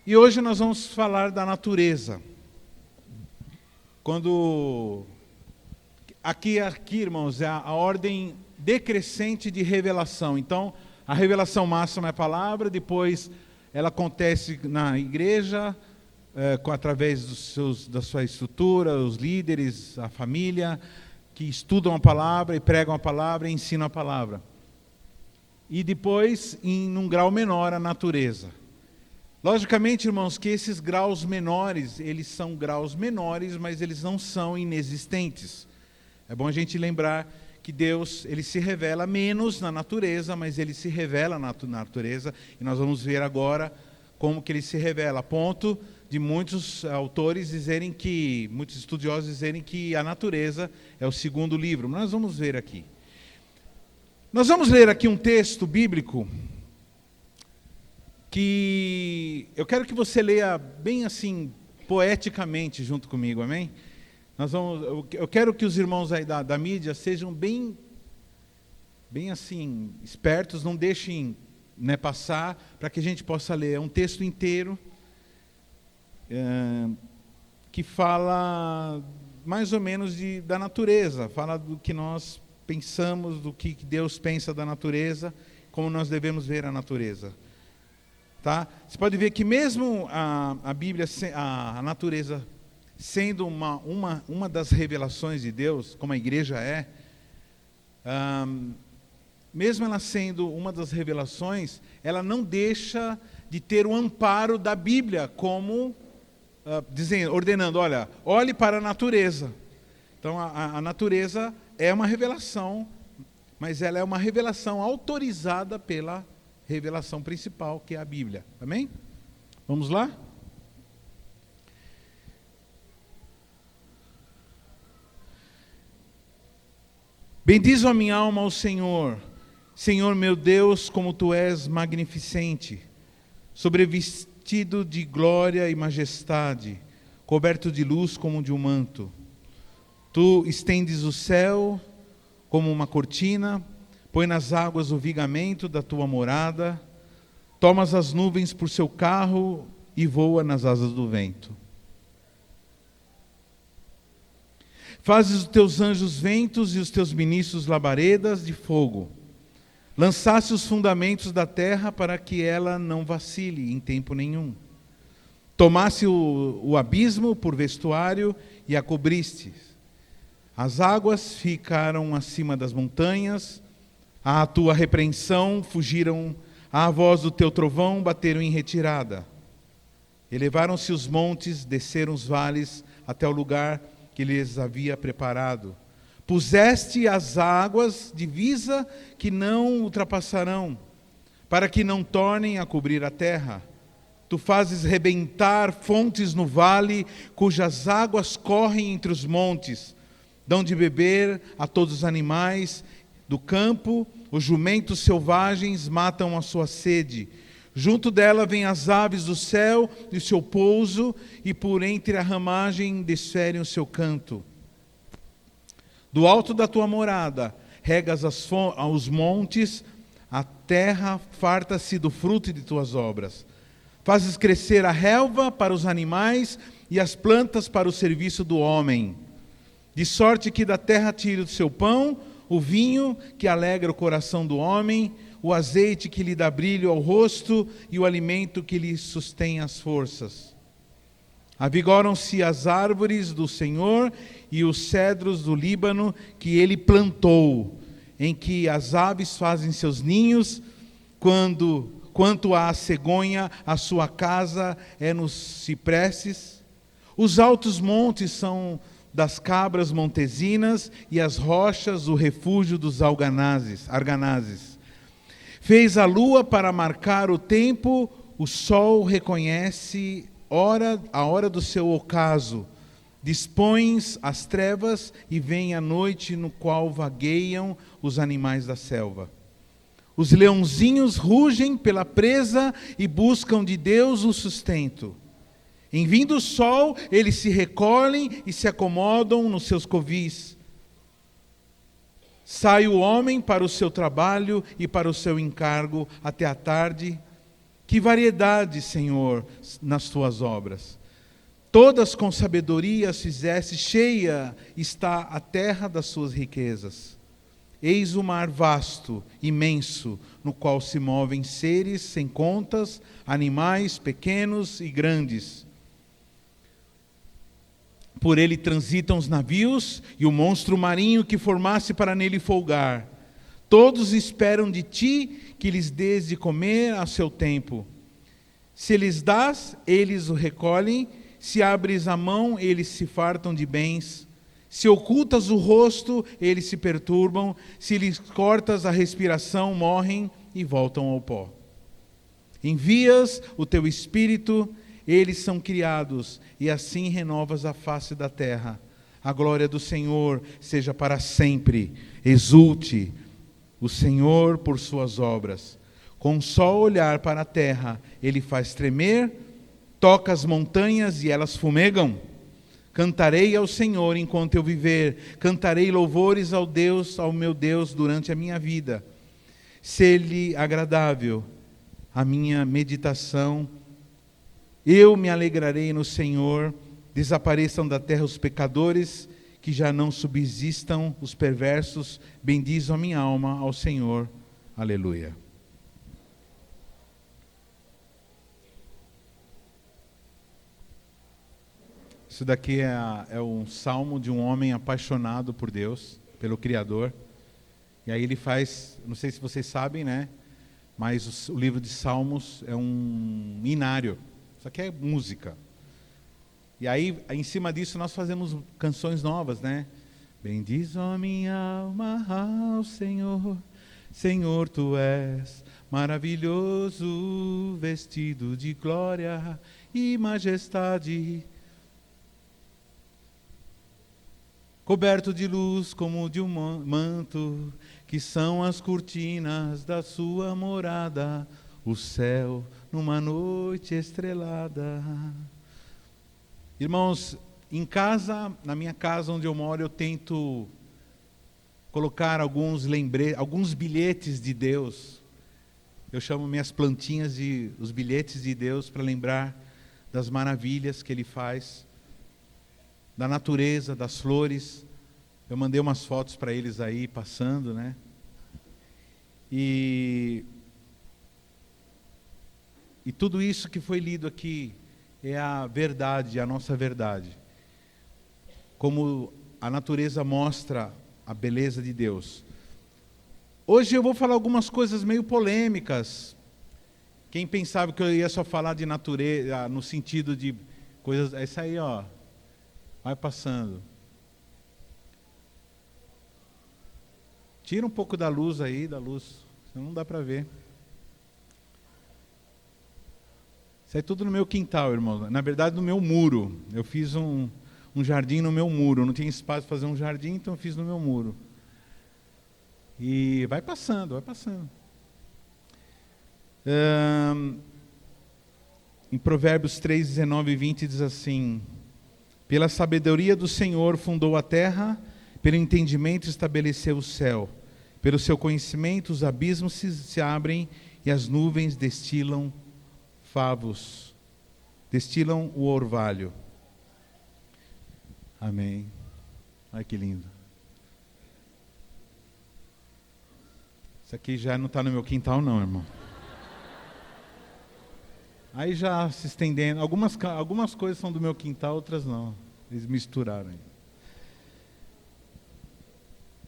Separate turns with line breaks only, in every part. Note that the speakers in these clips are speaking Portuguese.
E hoje nós vamos falar da natureza. Aqui, irmãos, é a ordem decrescente de revelação. Então, a revelação máxima é a palavra, depois ela acontece na igreja, através da sua estrutura, os líderes, a família, que estudam a palavra e pregam a palavra e ensinam a palavra. E depois, num grau menor, a natureza. Logicamente, irmãos, que esses graus menores, eles são graus menores, mas eles não são inexistentes. É bom a gente lembrar que Deus, ele se revela menos na natureza, mas ele se revela na natureza, e nós vamos ver agora como que ele se revela, a ponto de muitos autores dizerem muitos estudiosos dizerem que a natureza é o segundo livro. Mas nós vamos ver aqui. Nós vamos ler aqui um texto bíblico que eu quero que você leia bem assim, poeticamente junto comigo, amém? Eu quero que os irmãos aí da mídia sejam bem assim, espertos, não deixem passar, para que a gente possa ler. É um texto inteiro que fala mais ou menos da natureza, fala do que nós pensamos, do que Deus pensa da natureza, como nós devemos ver a natureza. Tá? Você pode ver que mesmo a Bíblia, a natureza, sendo uma das revelações de Deus, como a igreja é, mesmo ela sendo uma das revelações, ela não deixa de ter o amparo da Bíblia, como ordenando, olhe para a natureza. Então a natureza é uma revelação, mas ela é uma revelação autorizada pela revelação principal, que é a Bíblia. Amém? Vamos lá? Bendize a minha alma ao Senhor. Senhor meu Deus, como Tu és magnificente, sobrevestido de glória e majestade, coberto de luz como de um manto. Tu estendes o céu como uma cortina, põe nas águas o vigamento da Tua morada, tomas as nuvens por seu carro e voa nas asas do vento. Fazes os Teus anjos ventos e os Teus ministros labaredas de fogo. Lançaste os fundamentos da terra para que ela não vacile em tempo nenhum. Tomaste o abismo por vestuário e a cobriste. As águas ficaram acima das montanhas, à Tua repreensão fugiram, à voz do Teu trovão bateram em retirada. Elevaram-se os montes, desceram os vales até o lugar que lhes havia preparado. Puseste as águas divisa que não ultrapassarão, para que não tornem a cobrir a terra. Tu fazes rebentar fontes no vale, cujas águas correm entre os montes. Dão de beber a todos os animais do campo, os jumentos selvagens matam a sua sede. Junto dela vêm as aves do céu e o seu pouso, e por entre a ramagem desferem o seu canto. Do alto da Tua morada, regas os montes, a terra farta-se do fruto de Tuas obras. Fazes crescer a relva para os animais e as plantas para o serviço do homem. De sorte que da terra tire o seu pão, o vinho que alegra o coração do homem, o azeite que lhe dá brilho ao rosto e o alimento que lhe sustém as forças. Avigoram-se as árvores do Senhor e os cedros do Líbano que Ele plantou, em que as aves fazem seus ninhos, quanto à cegonha, a sua casa é nos cipresses. Os altos montes são das cabras montesinas e as rochas o refúgio dos arganazes. Fez a lua para marcar o tempo, o sol reconhece a hora do seu ocaso. Dispões as trevas e vem a noite no qual vagueiam os animais da selva. Os leãozinhos rugem pela presa e buscam de Deus o sustento. Em vindo o sol, eles se recolhem e se acomodam nos seus covis. Sai o homem para o seu trabalho e para o seu encargo até a tarde. Que variedade, Senhor, nas tuas obras. Todas com sabedoria as fizeste, cheia está a terra das suas riquezas. Eis o mar vasto, imenso, no qual se movem seres sem contas, animais pequenos e grandes. Por ele transitam os navios e o monstro marinho que formasse para nele folgar. Todos esperam de ti que lhes dês de comer a seu tempo. Se lhes dás, eles o recolhem. Se abres a mão, eles se fartam de bens. Se ocultas o rosto, eles se perturbam. Se lhes cortas a respiração, morrem e voltam ao pó. Envias o teu Espírito, eles são criados, e assim renovas a face da terra. A glória do Senhor seja para sempre. Exulte o Senhor por suas obras. Com só olhar para a terra, ele faz tremer, toca as montanhas e elas fumegam. Cantarei ao Senhor enquanto eu viver, cantarei louvores ao meu Deus durante a minha vida. Ser-lhe agradável a minha meditação, eu me alegrarei no Senhor. Desapareçam da terra os pecadores, que já não subsistam os perversos. Bendizo a minha alma ao Senhor. Aleluia. Isso daqui é um salmo de um homem apaixonado por Deus, pelo Criador. E aí ele faz, não sei se vocês sabem, né? Mas o livro de Salmos é um inário. Isso aqui é música. E aí, em cima disso, nós fazemos canções novas, né? Bendiz a minha alma ao Senhor. Senhor, tu és maravilhoso, vestido de glória e majestade. Coberto de luz como de um manto, que são as cortinas da sua morada, o céu numa noite estrelada. Irmãos, em casa, na minha casa onde eu moro, eu tento colocar alguns bilhetes de Deus. Eu chamo minhas plantinhas de os bilhetes de Deus para lembrar das maravilhas que Ele faz, da natureza, das flores. Eu mandei umas fotos para eles aí, passando, né? E tudo isso que foi lido aqui é a verdade, a nossa verdade. Como a natureza mostra a beleza de Deus. Hoje eu vou falar algumas coisas meio polêmicas. Quem pensava que eu ia só falar de natureza, no sentido de coisas... É isso aí, ó. Vai passando. Tira um pouco da luz aí, senão não dá para ver. Isso é tudo no meu quintal, irmão. Na verdade, no meu muro. Eu fiz um jardim no meu muro. Não tinha espaço para fazer um jardim, então eu fiz no meu muro. E vai passando, vai passando. Em Provérbios 3, 19 e 20 diz assim: pela sabedoria do Senhor fundou a terra, pelo entendimento estabeleceu o céu. Pelo seu conhecimento os abismos se abrem e as nuvens destilam favos, destilam o orvalho. Amém. Olha que lindo. Isso aqui já não está no meu quintal não, irmão. Aí já se estendendo. Algumas coisas são do meu quintal, outras não. Eles misturaram aí.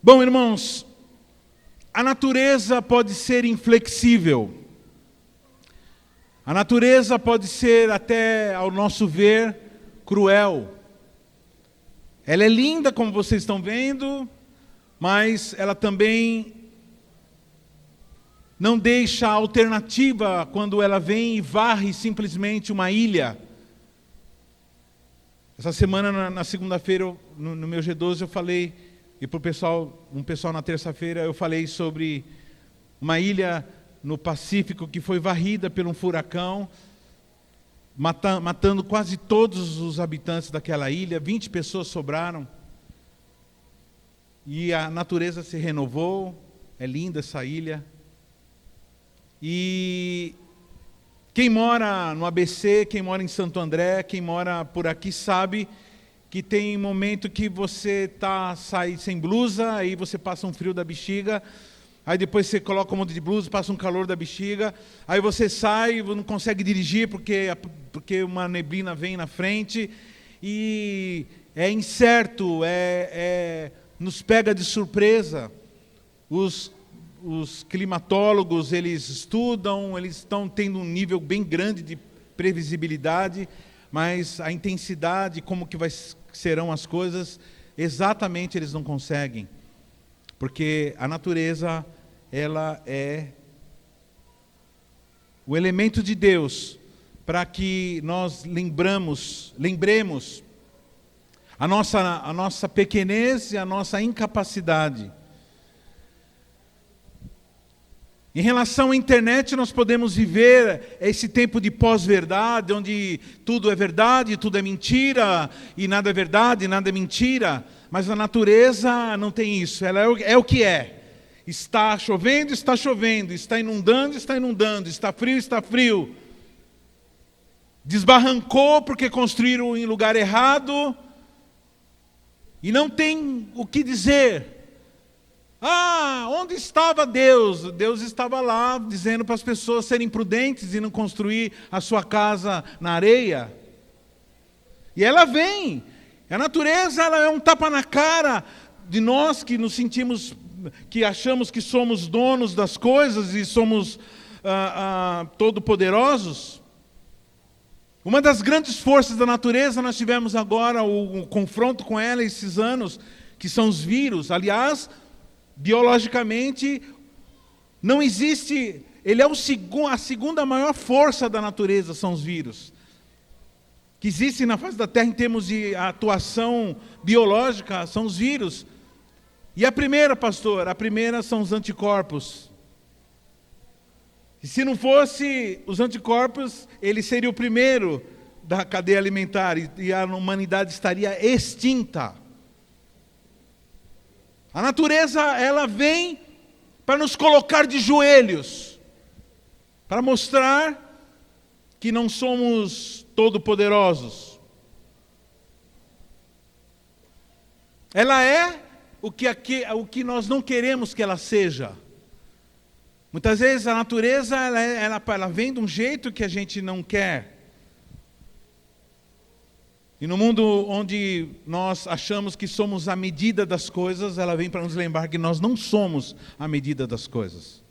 Bom, irmãos, a natureza pode ser inflexível. A natureza pode ser, até ao nosso ver, cruel. Ela é linda, como vocês estão vendo, mas ela também não deixa alternativa quando ela vem e varre simplesmente uma ilha. Essa semana, na segunda-feira, no meu G12, eu falei, e para um pessoal na terça-feira, eu falei sobre uma ilha no Pacífico que foi varrida por um furacão, matando quase todos os habitantes daquela ilha. 20 pessoas sobraram. E a natureza se renovou. É linda essa ilha. E Quem mora no ABC, quem mora em Santo André, quem mora por aqui sabe que tem momento que você sai sem blusa, aí você passa um frio da bexiga, aí depois você coloca um monte de blusa, passa um calor da bexiga, aí você sai e não consegue dirigir porque uma neblina vem na frente, e é incerto, nos pega de surpresa. Os climatólogos, eles estudam, eles estão tendo um nível bem grande de previsibilidade, mas a intensidade, como que serão as coisas, exatamente eles não conseguem. Porque a natureza, ela é o elemento de Deus para que nós lembremos a nossa pequenez e a nossa incapacidade. Em relação à internet, nós podemos viver esse tempo de pós-verdade, onde tudo é verdade, tudo é mentira, e nada é verdade, nada é mentira. Mas a natureza não tem isso, ela é o que é. Está chovendo, está chovendo, está inundando, está frio. Desbarrancou porque construíram em lugar errado, e não tem o que dizer. Onde estava Deus? Deus estava lá dizendo para as pessoas serem prudentes e não construir a sua casa na areia. E ela vem. A natureza, ela é um tapa na cara de nós que nos sentimos, que achamos que somos donos das coisas e somos todo-poderosos. Uma das grandes forças da natureza, nós tivemos agora o confronto com ela esses anos, que são os vírus. Aliás, biologicamente, não existe, ele é a segunda maior força da natureza, são os vírus. Que existem na face da Terra em termos de atuação biológica, são os vírus. E a primeira, pastor, são os anticorpos. E se não fosse os anticorpos, ele seria o primeiro da cadeia alimentar e a humanidade estaria extinta. A natureza, ela vem para nos colocar de joelhos, para mostrar que não somos todo-poderosos. Ela é o que nós não queremos que ela seja. Muitas vezes a natureza, ela vem de um jeito que a gente não quer. E no mundo onde nós achamos que somos a medida das coisas, ela vem para nos lembrar que nós não somos a medida das coisas.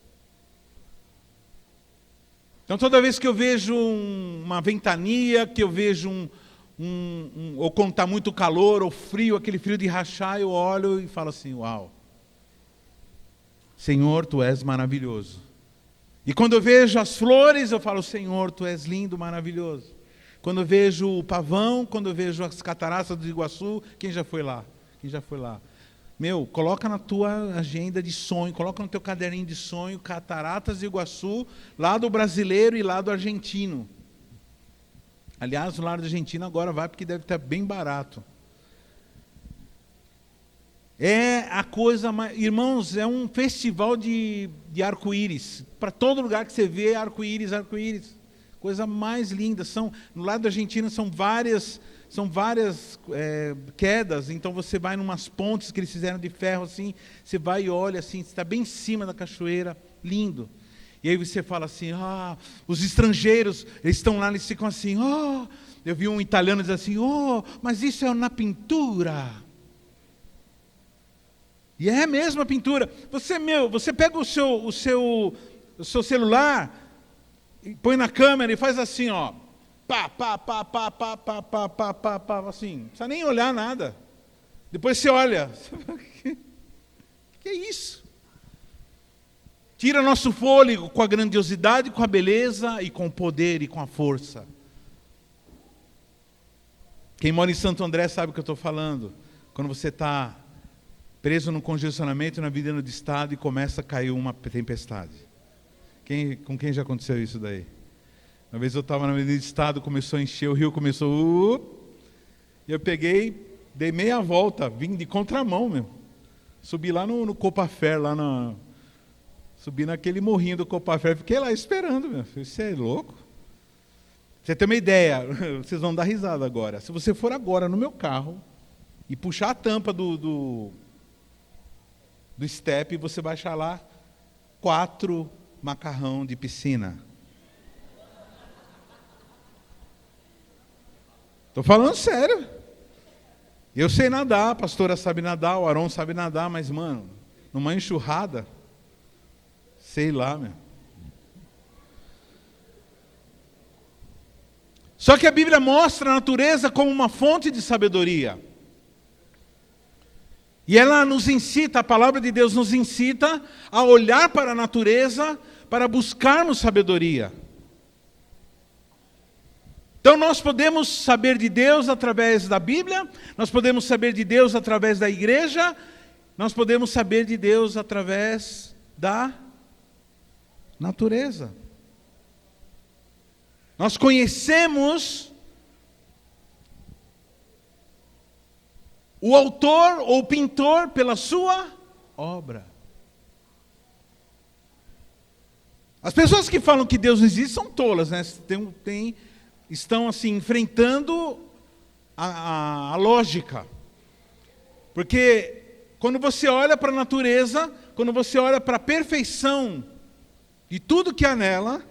Então toda vez que eu vejo uma ventania, que eu vejo ou quando está muito calor ou frio, aquele frio de rachar, eu olho e falo assim, uau, Senhor, Tu és maravilhoso. E quando eu vejo as flores, eu falo, Senhor, Tu és lindo, maravilhoso. Quando eu vejo o pavão, quando eu vejo as cataratas do Iguaçu, quem já foi lá? Coloca na tua agenda de sonho, coloca no teu caderninho de sonho, cataratas do Iguaçu, lado brasileiro e lado argentino. Aliás, o lado argentino agora vai porque deve estar bem barato. É a coisa mais... Irmãos, é um festival de arco-íris. Para todo lugar que você vê, arco-íris. Coisa mais linda. No lado da Argentina são várias quedas, então você vai em umas pontes que eles fizeram de ferro, assim, você vai e olha, assim, você está bem em cima da cachoeira, lindo. E aí você fala assim, os estrangeiros, eles estão lá, eles ficam assim, eu vi um italiano dizer assim, mas isso é na pintura. E é mesmo a pintura. Você pega o seu celular, e põe na câmera e faz assim, pá, assim, não precisa nem olhar nada. Depois você olha, que é isso? Tira nosso fôlego com a grandiosidade, com a beleza e com o poder e com a força. Quem mora em Santo André sabe o que eu estou falando. Quando você está preso no congestionamento na Avenida do Estado e começa a cair uma tempestade. Com quem já aconteceu isso daí? Uma vez eu estava na Avenida do Estado, começou a encher, o rio começou... E eu peguei, dei meia volta, vim de contramão, Subi lá no Copafé, subi naquele morrinho do Copafé, fiquei lá esperando, Você é louco? Você tem uma ideia, vocês vão dar risada agora. Se você for agora no meu carro e puxar a tampa do step, você vai achar lá 4 macarrão de piscina. Estou falando sério. Eu sei nadar, a pastora sabe nadar, o Aron sabe nadar, mas, mano, numa enxurrada, sei lá, meu. Só que a Bíblia mostra a natureza como uma fonte de sabedoria. E ela nos incita, a palavra de Deus nos incita a olhar para a natureza para buscarmos sabedoria. Então nós podemos saber de Deus através da Bíblia, nós podemos saber de Deus através da igreja, nós podemos saber de Deus através da natureza. Nós conhecemos o autor ou o pintor pela sua obra. As pessoas que falam que Deus não existe são tolas, né? Estão assim enfrentando a lógica. Porque quando você olha para a natureza, quando você olha para a perfeição de tudo que há nela,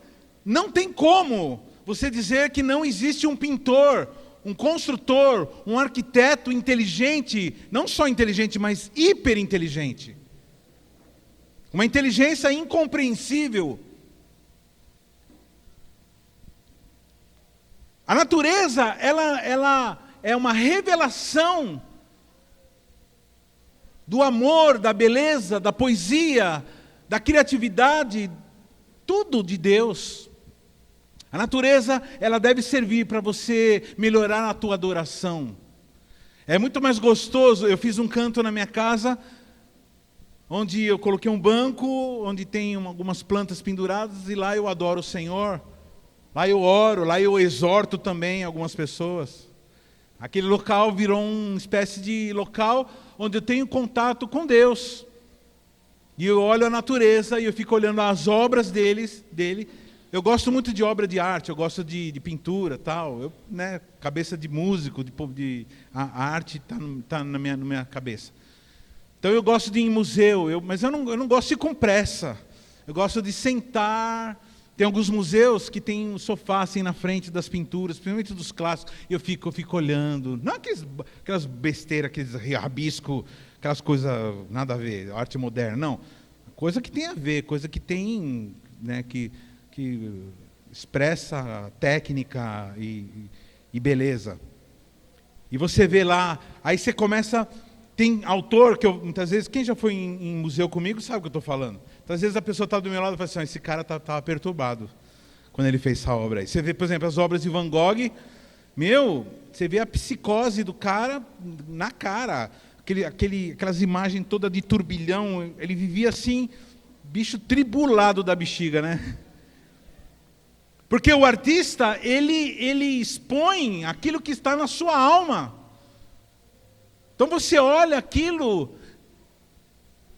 não tem como você dizer que não existe um pintor, um construtor, um arquiteto inteligente, não só inteligente, mas hiperinteligente. Uma inteligência incompreensível. A natureza, ela é uma revelação do amor, da beleza, da poesia, da criatividade, tudo de Deus. A natureza, ela deve servir para você melhorar a tua adoração. É muito mais gostoso, eu fiz um canto na minha casa, onde eu coloquei um banco, onde tem algumas plantas penduradas, e lá eu adoro o Senhor. Lá eu oro, lá eu exorto também algumas pessoas. Aquele local virou uma espécie de local onde eu tenho contato com Deus. E eu olho a natureza e eu fico olhando as obras dele. Eu gosto muito de obra de arte, eu gosto de pintura, tal. Eu, né, cabeça de músico, a arte está na minha cabeça. Então eu gosto de ir em museu, mas eu não gosto de ir com pressa. Eu gosto de sentar. Tem alguns museus que tem um sofá assim na frente das pinturas, principalmente dos clássicos, e eu fico olhando. Não aquelas besteiras, aqueles rabiscos, aquelas coisas nada a ver, arte moderna, não. Coisa que tem a ver, coisa que tem, né, que expressa técnica e beleza. E você vê lá, aí você começa, tem autor que muitas vezes, quem já foi em museu comigo sabe o que eu estou falando. Então, às vezes a pessoa está do meu lado e fala assim, esse cara estava perturbado quando ele fez essa obra aí. Você vê, por exemplo, as obras de Van Gogh, você vê a psicose do cara na cara, aquelas imagens todas de turbilhão, ele vivia assim, bicho tribulado da bexiga, né? Porque o artista, ele expõe aquilo que está na sua alma. Então você olha aquilo.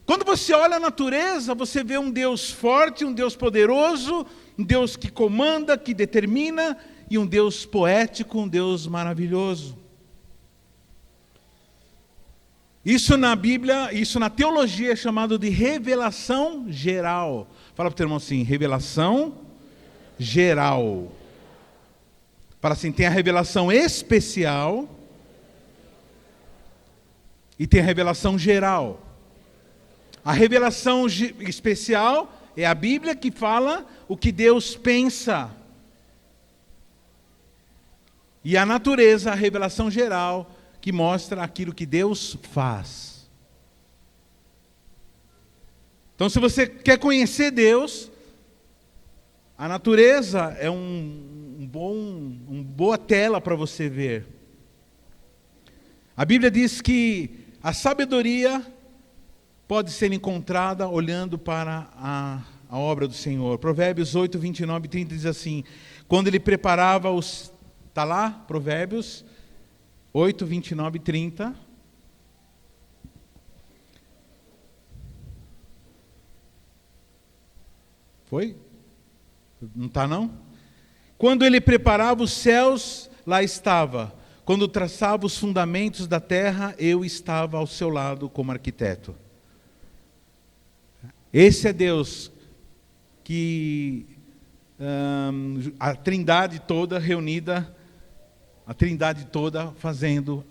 Quando você olha a natureza, você vê um Deus forte, um Deus poderoso, um Deus que comanda, que determina, e um Deus poético, um Deus maravilhoso. Isso na Bíblia, isso na teologia é chamado de revelação geral. Fala para o teu irmão assim, revelação geral. Fala assim, tem a revelação especial e tem a revelação geral. A revelação especial é a Bíblia que fala o que Deus pensa. E a natureza, a revelação geral, que mostra aquilo que Deus faz. Então, se você quer conhecer Deus, a natureza é uma boa tela para você ver. A Bíblia diz que a sabedoria pode ser encontrada olhando para a obra do Senhor. Provérbios 8, 29 e 30 diz assim, quando ele preparava os... Está lá? Provérbios 8, 29 e 30. Foi? Não está não? Quando ele preparava os céus, lá estava. Quando traçava os fundamentos da terra, eu estava ao seu lado como arquiteto. Esse é Deus que a Trindade toda reunida, a Trindade toda fazendo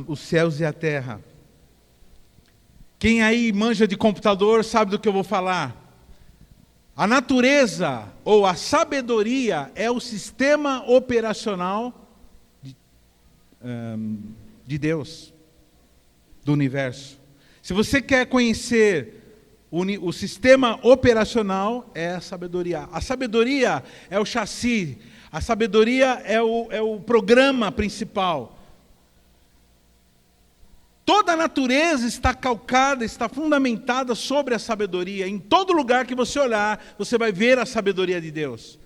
os céus e a terra. Quem aí manja de computador sabe do que eu vou falar. A natureza ou a sabedoria é o sistema operacional de Deus, do universo. Se você quer conhecer o sistema operacional, é a sabedoria. A sabedoria é o chassi, a sabedoria é o programa principal. Toda a natureza está calcada, está fundamentada sobre a sabedoria. Em todo lugar que você olhar, você vai ver a sabedoria de Deus.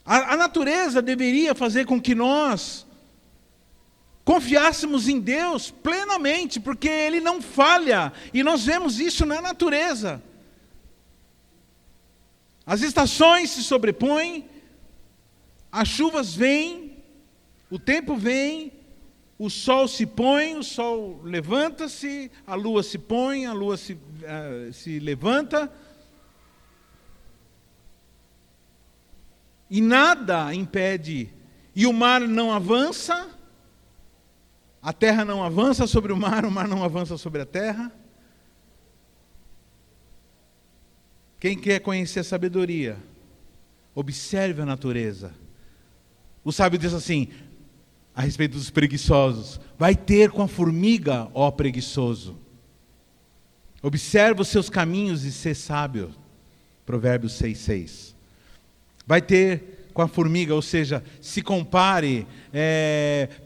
A natureza deveria fazer com que nós confiássemos em Deus plenamente, porque Ele não falha, e nós vemos isso na natureza. As estações se sobrepõem, as chuvas vêm, o tempo vem, o sol se põe, o sol levanta-se, a lua se põe, a lua se levanta. E nada impede, e o mar não avança, a terra não avança sobre o mar não avança sobre a terra. Quem quer conhecer a sabedoria, observe a natureza. O sábio diz assim, a respeito dos preguiçosos: vai ter com a formiga, ó preguiçoso. Observa os seus caminhos e sê sábio. Provérbios 6:6. Vai ter com a formiga, ou seja, se compare,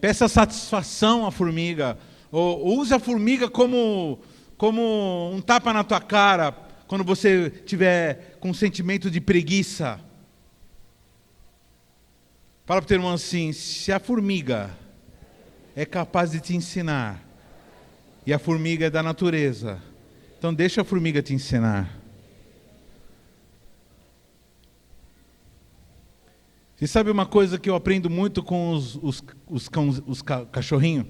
peça satisfação à formiga, ou use a formiga como um tapa na tua cara, quando você tiver com um sentimento de preguiça. Fala para o teu irmão assim: se a formiga é capaz de te ensinar, e a formiga é da natureza, então deixa a formiga te ensinar. Você sabe uma coisa que eu aprendo muito com os cachorrinhos?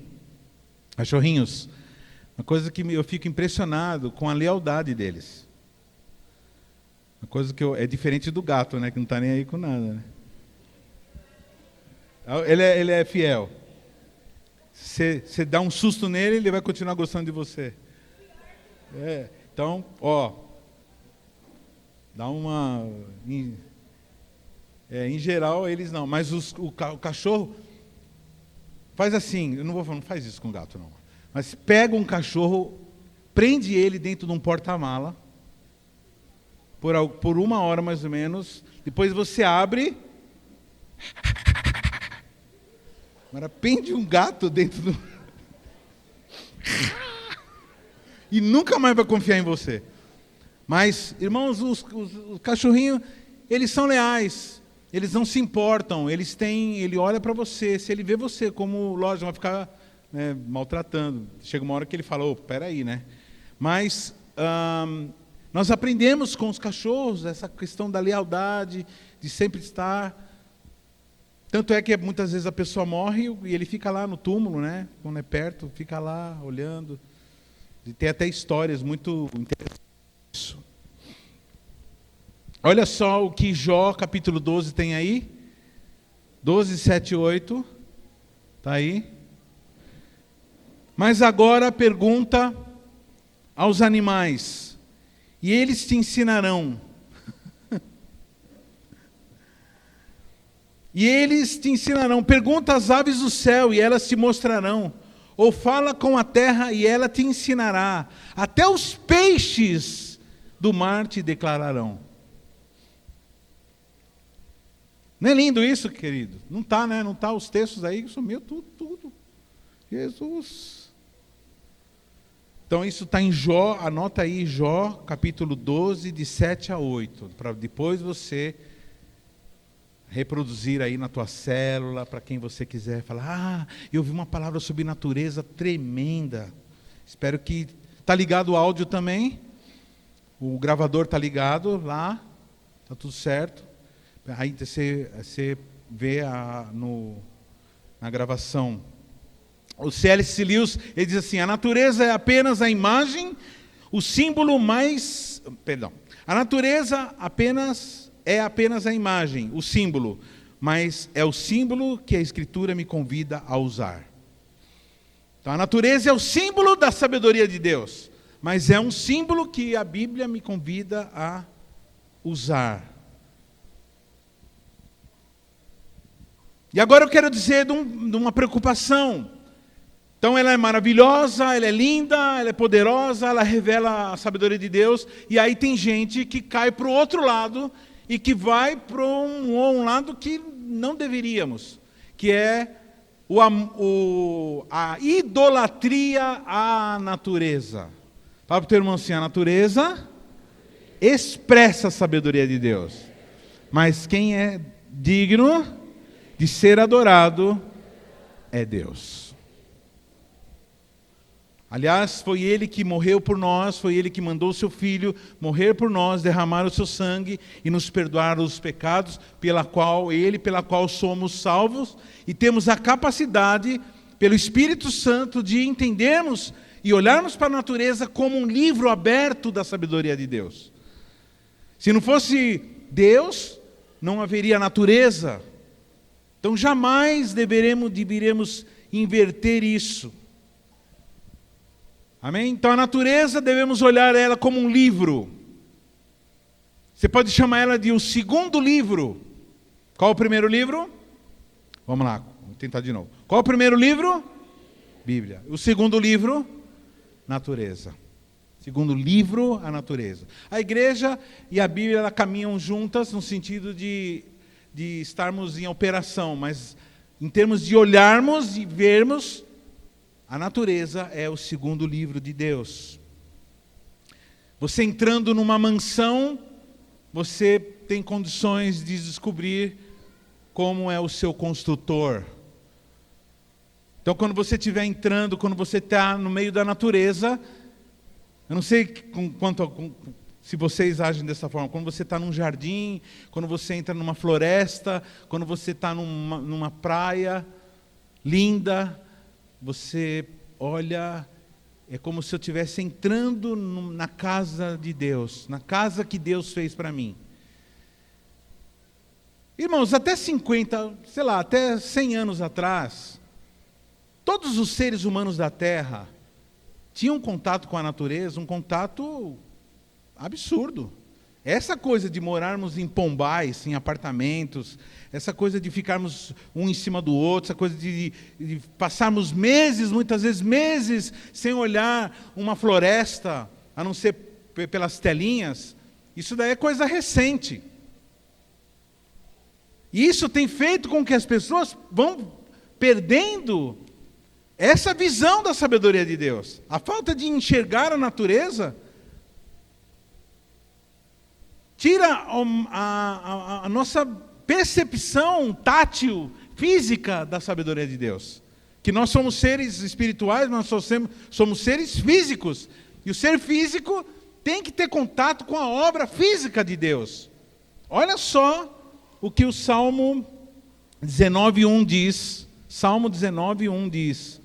Uma coisa que eu fico impressionado com a lealdade deles. Uma coisa que é diferente do gato, né? Que não está nem aí com nada, né? Ele é fiel. Você dá um susto nele, ele vai continuar gostando de você. Então, dá uma... em geral, eles não. Mas o cachorro faz assim. Eu não vou falar, não faz isso com o gato, não. Mas pega um cachorro, prende ele dentro de um porta-mala, por 1 hora mais ou menos. Depois você abre... Agora prende um gato dentro do... e nunca mais vai confiar em você. Mas, irmãos, os cachorrinhos, eles são leais. Eles não se importam. Ele olha para você. Se ele vê você como, lógico, vai ficar maltratando. Chega uma hora que ele fala: espera aí, né? Mas nós aprendemos com os cachorros essa questão da lealdade, de sempre estar... Tanto é que muitas vezes a pessoa morre e ele fica lá no túmulo, né? Quando é perto, fica lá olhando. E tem até histórias muito interessantes. Olha só o que Jó, capítulo 12, tem aí. 12, 7, 8. Está aí. Mas agora pergunta aos animais, e eles te ensinarão. E eles te ensinarão. Pergunta às aves do céu e elas te mostrarão. Ou fala com a terra e ela te ensinará. Até os peixes do mar te declararão. Não é lindo isso, querido? Não está, né? Não está os textos aí, sumiu tudo. Jesus. Então isso está em Jó, anota aí Jó, capítulo 12, de 7 a 8. Para depois você... reproduzir aí na tua célula, para quem você quiser falar: eu ouvi uma palavra sobre natureza tremenda. Espero que... Está ligado o áudio também? O gravador está ligado lá? Está tudo certo? Aí você vê na gravação. O C.S. Lewis, ele diz assim: a natureza é apenas a imagem, o símbolo mais... Perdão. A natureza é apenas a imagem, o símbolo, mas é o símbolo que a Escritura me convida a usar. Então a natureza é o símbolo da sabedoria de Deus, mas é um símbolo que a Bíblia me convida a usar. E agora eu quero dizer de uma preocupação. Então ela é maravilhosa, ela é linda, ela é poderosa, ela revela a sabedoria de Deus. E aí tem gente que cai para o outro lado e que vai para um lado que não deveríamos, que é a idolatria à natureza. Fala para o teu irmão assim: a natureza expressa a sabedoria de Deus, mas quem é digno de ser adorado é Deus. Aliás, foi Ele que morreu por nós, foi Ele que mandou o seu Filho morrer por nós, derramar o seu sangue e nos perdoar os pecados, pela qual somos salvos, e temos a capacidade, pelo Espírito Santo, de entendermos e olharmos para a natureza como um livro aberto da sabedoria de Deus. Se não fosse Deus, não haveria natureza. Então jamais deveremos inverter isso. Amém? Então a natureza, devemos olhar ela como um livro. Você pode chamar ela de o segundo livro. Qual o primeiro livro? Vamos lá, vamos tentar de novo. Qual o primeiro livro? Bíblia. O segundo livro? Natureza. Segundo livro, a natureza. A igreja e a Bíblia, ela caminham juntas no sentido de estarmos em operação, mas em termos de olharmos e vermos, a natureza é o segundo livro de Deus. Você entrando numa mansão, você tem condições de descobrir como é o seu construtor. Então, quando você estiver entrando, quando você está no meio da natureza, eu não sei se vocês agem dessa forma, quando você está num jardim, quando você entra numa floresta, quando você está numa praia linda, você olha, é como se eu estivesse entrando na casa de Deus, na casa que Deus fez para mim. Irmãos, até 50, sei lá, até 100 anos atrás, todos os seres humanos da Terra tinham contato com a natureza, um contato absurdo. Essa coisa de morarmos em pombais, em apartamentos, essa coisa de ficarmos um em cima do outro, essa coisa de passarmos meses, muitas vezes meses, sem olhar uma floresta, a não ser pelas telinhas, isso daí é coisa recente. E isso tem feito com que as pessoas vão perdendo essa visão da sabedoria de Deus. A falta de enxergar a natureza tira a nossa percepção tátil, física da sabedoria de Deus. Que nós somos seres espirituais, nós somos seres físicos. E o ser físico tem que ter contato com a obra física de Deus. Olha só o que o Salmo 19:1 diz. Salmo 19:1 diz: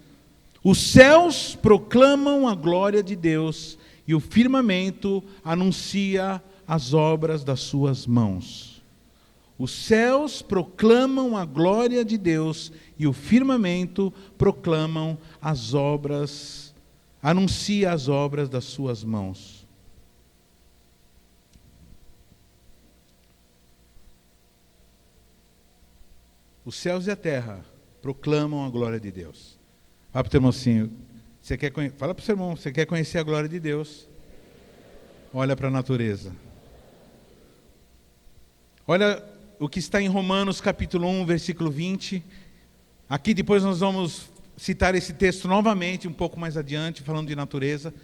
os céus proclamam a glória de Deus, e o firmamento anuncia as obras das suas mãos. Os céus proclamam a glória de Deus, e o firmamento proclamam as obras, anuncia as obras das suas mãos. Os céus e a terra proclamam a glória de Deus. Fala para o teu irmão assim, fala para o seu irmão, você quer conhecer a glória de Deus? Olha para a natureza. Olha o que está em Romanos capítulo 1, versículo 20. Aqui depois nós vamos citar esse texto novamente, um pouco mais adiante, falando de natureza.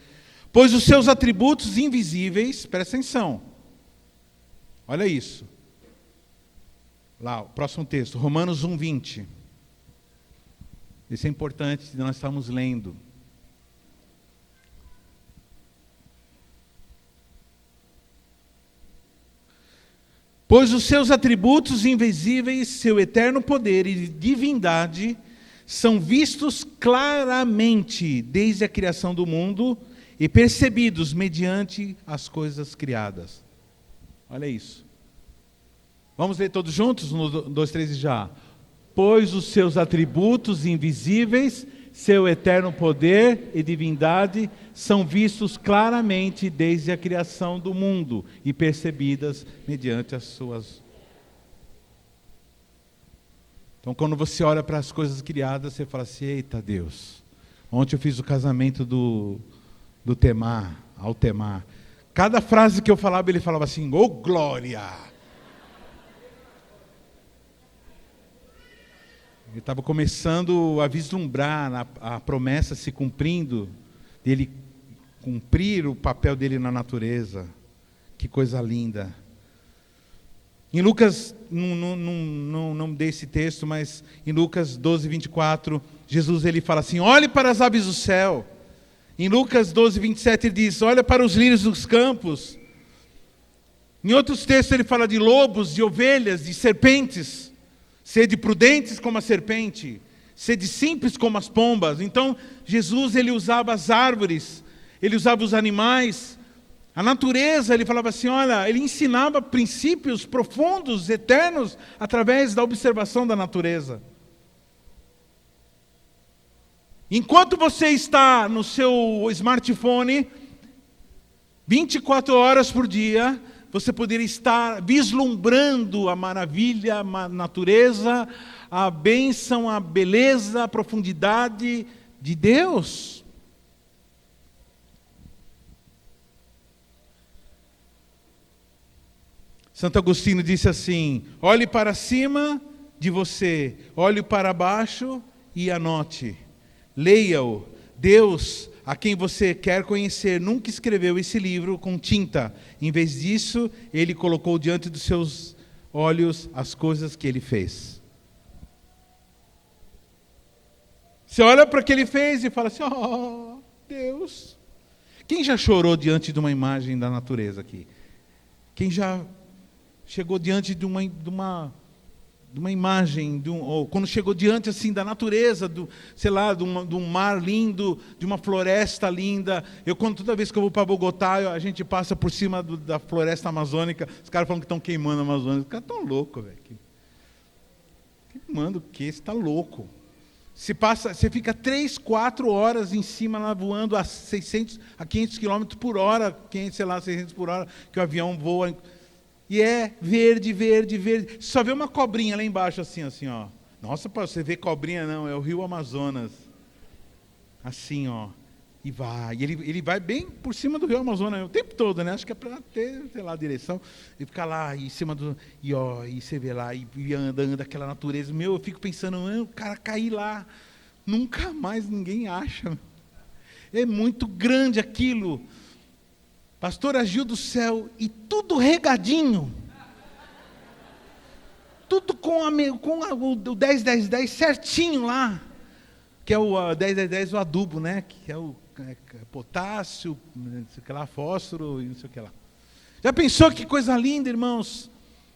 Pois os seus atributos invisíveis, presta atenção. Olha isso. Lá, o próximo texto, Romanos 1, 20. Isso é importante, nós estamos lendo. Pois os seus atributos invisíveis, seu eterno poder e divindade são vistos claramente desde a criação do mundo e percebidos mediante as coisas criadas. Olha isso. Vamos ler todos juntos? 1, 2, 3 e já. Pois os seus atributos invisíveis, seu eterno poder e divindade são vistos claramente desde a criação do mundo e percebidas mediante as suas. Então, quando você olha para as coisas criadas, você fala assim: eita Deus, ontem eu fiz o casamento do Temar, Altemar. Cada frase que eu falava, ele falava assim: ô glória! Ele estava começando a vislumbrar a promessa se cumprindo, dele cumprir o papel dele na natureza. Que coisa linda. Em Lucas, não dei esse texto, mas em Lucas 12, 24, Jesus ele fala assim: olhe para as aves do céu. Em Lucas 12, 27 ele diz: olha para os lírios dos campos. Em outros textos ele fala de lobos, de ovelhas, de serpentes. Sede prudentes como a serpente, sede simples como as pombas. Então, Jesus ele usava as árvores, ele usava os animais, a natureza, ele falava assim, olha, ele ensinava princípios profundos, eternos, através da observação da natureza. Enquanto você está no seu smartphone, 24 horas por dia, você poderia estar vislumbrando a maravilha, a natureza, a bênção, a beleza, a profundidade de Deus. Santo Agostinho disse assim: olhe para cima de você, olhe para baixo e anote. Leia-o. Deus, a quem você quer conhecer, nunca escreveu esse livro com tinta. Em vez disso, ele colocou diante dos seus olhos as coisas que ele fez. Você olha para o que ele fez e fala assim: oh, Deus. Quem já chorou diante de uma imagem da natureza aqui? Quem já chegou diante de uma imagem, ou quando chegou diante assim da natureza, sei lá, de um mar lindo, de uma floresta linda. Toda vez que eu vou para Bogotá, a gente passa por cima da floresta amazônica, os caras falam que estão queimando a Amazônia. Os caras estão loucos, velho. Queimando o quê? Você está louco. Você fica 3, 4 horas em cima lá voando a 500 km por hora, 600 por hora, que o avião voa. E é verde, verde, verde. Só vê uma cobrinha lá embaixo, assim, ó. Nossa, você vê cobrinha não, é o rio Amazonas. Assim, ó. E vai. Ele vai bem por cima do rio Amazonas o tempo todo, né? Acho que é para ter, sei lá, a direção. E fica lá em cima do. E você vê lá, e anda aquela natureza. Eu fico pensando, o cara cair lá. Nunca mais ninguém acha. É muito grande aquilo. Pastor agiu do céu e tudo regadinho. Tudo com o 10, 10, 10 certinho lá. Que é o 10, 10, 10, o adubo, né? Que é o potássio, não sei o que lá, fósforo e não sei o que lá. Já pensou que coisa linda, irmãos?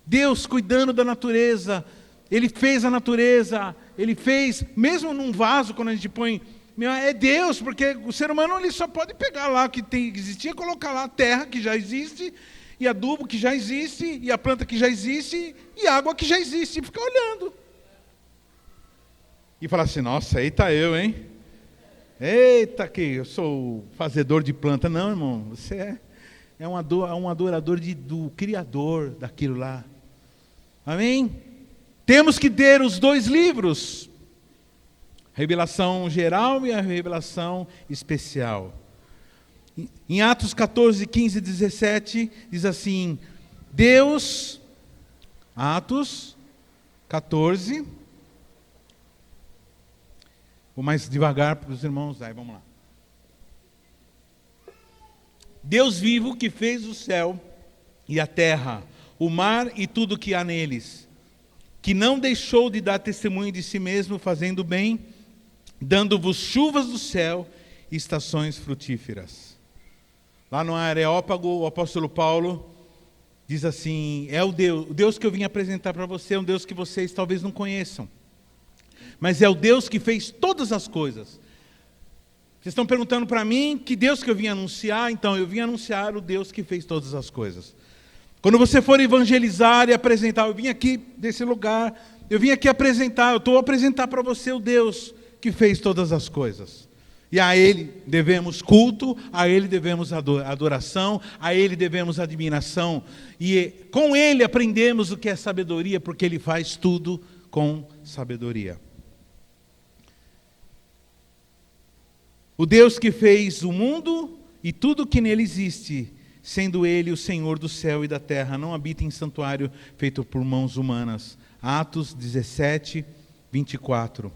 Deus cuidando da natureza. Ele fez a natureza. Ele fez, mesmo num vaso, quando a gente põe... É Deus, porque o ser humano ele só pode pegar lá o que existia, colocar lá a terra que já existe, e adubo que já existe, e a planta que já existe, e a água que já existe, e ficar olhando. E falar assim, nossa, eita eu, hein? Eita que eu sou fazedor de planta. Não, irmão, você é um adorador do Criador daquilo lá. Amém? Temos que ter os 2 livros. Revelação geral e a revelação especial. Em Atos 14, 15 e 17, diz assim, Deus, Atos 14, vou mais devagar para os irmãos, aí vamos lá. Deus vivo que fez o céu e a terra, o mar e tudo que há neles, que não deixou de dar testemunho de si mesmo, fazendo bem, dando-vos chuvas do céu e estações frutíferas. Lá no Areópago, o apóstolo Paulo, diz assim, é o Deus que eu vim apresentar para você é um Deus que vocês talvez não conheçam. Mas é o Deus que fez todas as coisas. Vocês estão perguntando para mim que Deus que eu vim anunciar? Então, eu vim anunciar o Deus que fez todas as coisas. Quando você for evangelizar e apresentar, eu vim aqui desse lugar, eu vim aqui apresentar, eu estou a apresentar para você o Deus que fez todas as coisas. E a Ele devemos culto, a Ele devemos adoração, a Ele devemos admiração. E com Ele aprendemos o que é sabedoria, porque Ele faz tudo com sabedoria. O Deus que fez o mundo e tudo que nele existe, sendo Ele o Senhor do céu e da terra, não habita em santuário feito por mãos humanas. Atos 17, 24.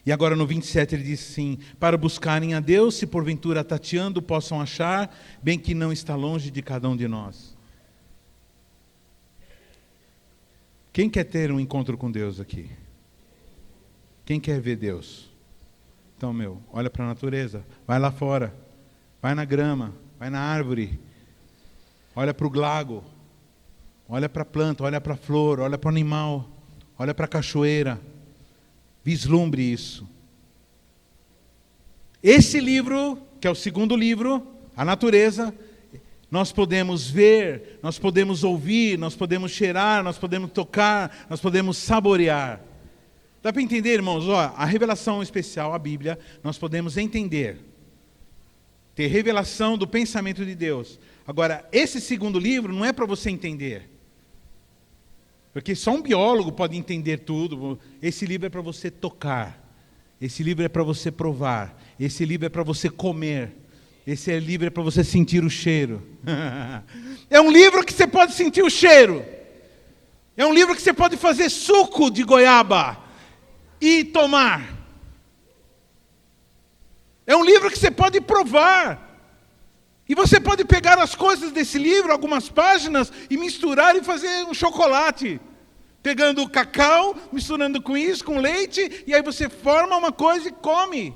E agora no 27 ele diz assim, para buscarem a Deus, se porventura tateando possam achar, bem que não está longe de cada um de nós. Quem quer ter um encontro com Deus aqui? Quem quer ver Deus? Então, olha para a natureza, vai lá fora, vai na grama, vai na árvore, olha para o lago, olha para a planta, olha para a flor, olha para o animal, olha para a cachoeira, vislumbre isso. Esse livro, que é o segundo livro, a natureza, nós podemos ver, nós podemos ouvir, nós podemos cheirar, nós podemos tocar, nós podemos saborear. Dá para entender, irmãos? A revelação especial, a Bíblia, nós podemos entender. Ter revelação do pensamento de Deus. Agora, esse segundo livro não é para você entender. Porque só um biólogo pode entender tudo. Esse livro é para você tocar. Esse livro é para você provar. Esse livro é para você comer. Esse livro é para você sentir o cheiro. É um livro que você pode sentir o cheiro. É um livro que você pode fazer suco de goiaba e tomar. É um livro que você pode provar. E você pode pegar as coisas desse livro, algumas páginas, e misturar e fazer um chocolate. Pegando o cacau, misturando com isso, com leite, e aí você forma uma coisa e come.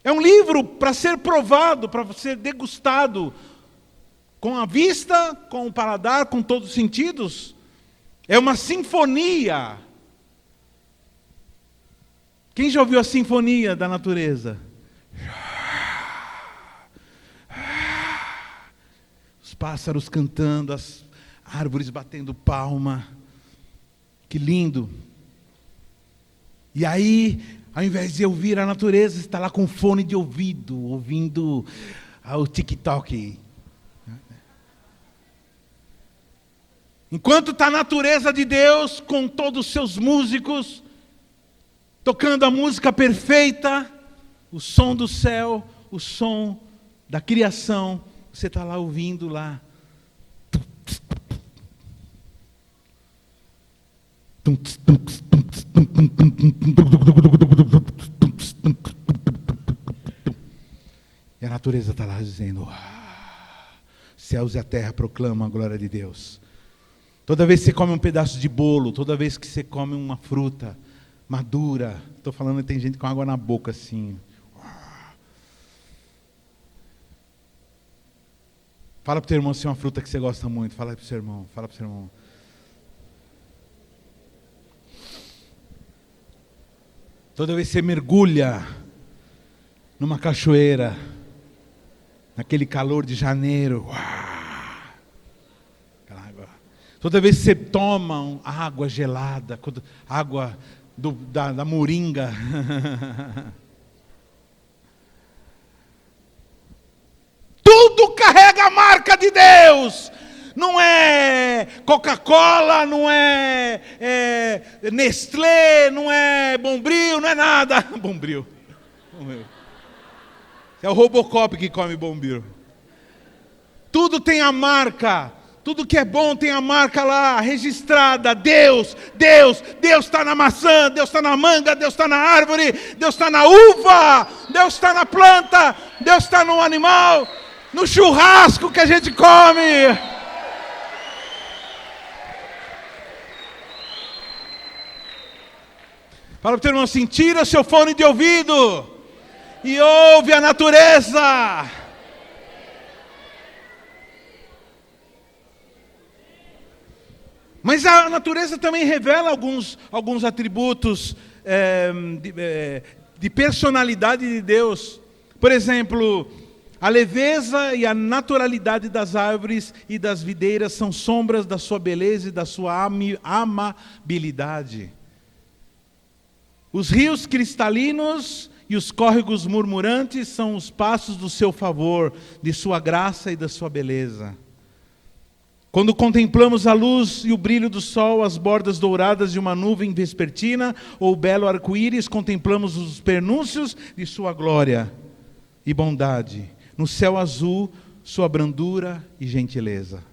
É um livro para ser provado, para ser degustado, com a vista, com o paladar, com todos os sentidos. É uma sinfonia. Quem já ouviu a sinfonia da natureza? Os pássaros cantando, as árvores batendo palma. Que lindo. E aí, ao invés de ouvir a natureza, você está lá com fone de ouvido, ouvindo o TikTok. Enquanto está a natureza de Deus, com todos os seus músicos, tocando a música perfeita, o som do céu, o som da criação, você está lá ouvindo lá. E a natureza está lá dizendo, céus e a terra proclamam a glória de Deus. Toda vez que você come um pedaço de bolo, toda vez que você come uma fruta madura, estou falando que tem gente com água na boca assim. Fala para o teu irmão se é uma fruta que você gosta muito, fala para o seu irmão, fala para o seu irmão. Toda vez que você mergulha numa cachoeira, naquele calor de janeiro, toda vez que você toma água gelada, água da moringa, tudo carrega a marca de Deus. Não é Coca-Cola, não é Nestlé, não é Bombril, não é nada. Bombril. É o Robocop que come Bombril. Tudo tem a marca. Tudo que é bom tem a marca lá, registrada. Deus está na maçã, Deus está na manga, Deus está na árvore, Deus está na uva, Deus está na planta, Deus está no animal, no churrasco que a gente come. Fala para o teu irmão assim, tira seu fone de ouvido e ouve a natureza. Mas a natureza também revela alguns atributos de personalidade de Deus. Por exemplo, a leveza e a naturalidade das árvores e das videiras são sombras da sua beleza e da sua amabilidade. Os rios cristalinos e os córregos murmurantes são os passos do seu favor, de sua graça e da sua beleza. Quando contemplamos a luz e o brilho do sol, as bordas douradas de uma nuvem vespertina ou o belo arco-íris, contemplamos os prenúncios de sua glória e bondade. No céu azul, sua brandura e gentileza.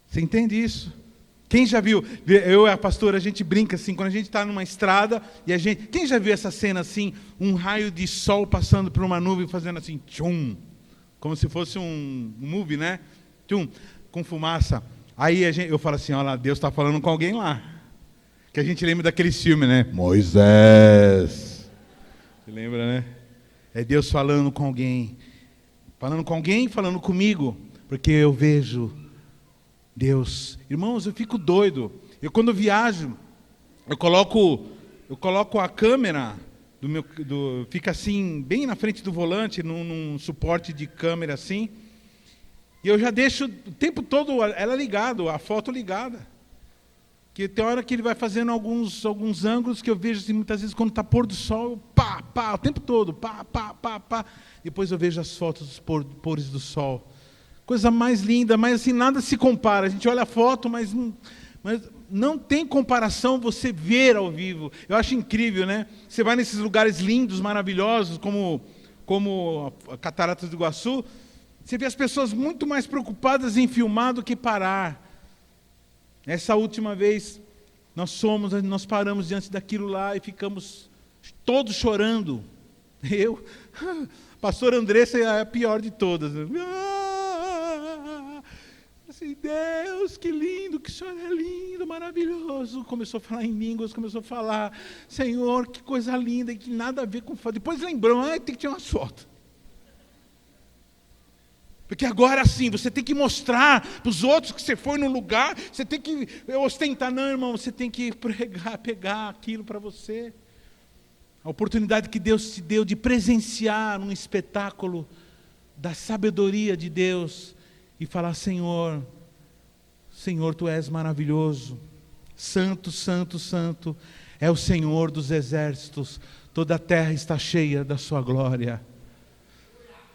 Você entende isso? Quem já viu? Eu e a pastora, a gente brinca assim, quando a gente está numa estrada, e quem já viu essa cena assim, um raio de sol passando por uma nuvem, fazendo assim, tchum, como se fosse um movie, né? Tchum, com fumaça. Aí eu falo assim, olha lá, Deus está falando com alguém lá. Que a gente lembra daquele filme, né? Moisés. Você lembra, né? É Deus falando com alguém. Falando com alguém, falando comigo. Porque eu vejo Deus. Irmãos, eu fico doido. Quando viajo, eu coloco a câmera fica assim, bem na frente do volante, num suporte de câmera assim. E eu já deixo o tempo todo ela ligada, a foto ligada. Que tem hora que ele vai fazendo alguns ângulos que eu vejo assim, muitas vezes quando está pôr do sol, pá, pá, o tempo todo, pá, pá, pá, pá. Depois eu vejo as fotos dos pôres do sol. Coisa mais linda, mas assim, nada se compara. A gente olha a foto, mas não tem comparação você ver ao vivo. Eu acho incrível, né? Você vai nesses lugares lindos, maravilhosos, como a Cataratas do Iguaçu, você vê as pessoas muito mais preocupadas em filmar do que parar. Essa última vez, nós paramos diante daquilo lá e ficamos todos chorando. Pastor Andressa é a pior de todas. Assim, Deus, que lindo, que o Senhor é lindo, maravilhoso. Começou a falar em línguas, começou a falar, Senhor, que coisa linda, e que nada a ver com foto. Depois lembrou, tem que tirar uma foto. Porque agora sim, você tem que mostrar para os outros que você foi no lugar, você tem que ostentar. Não, irmão, você tem que pegar aquilo para você. A oportunidade que Deus te deu de presenciar um espetáculo da sabedoria de Deus e falar, Senhor, Tu és maravilhoso, santo, santo, santo, é o Senhor dos exércitos, toda a terra está cheia da sua glória.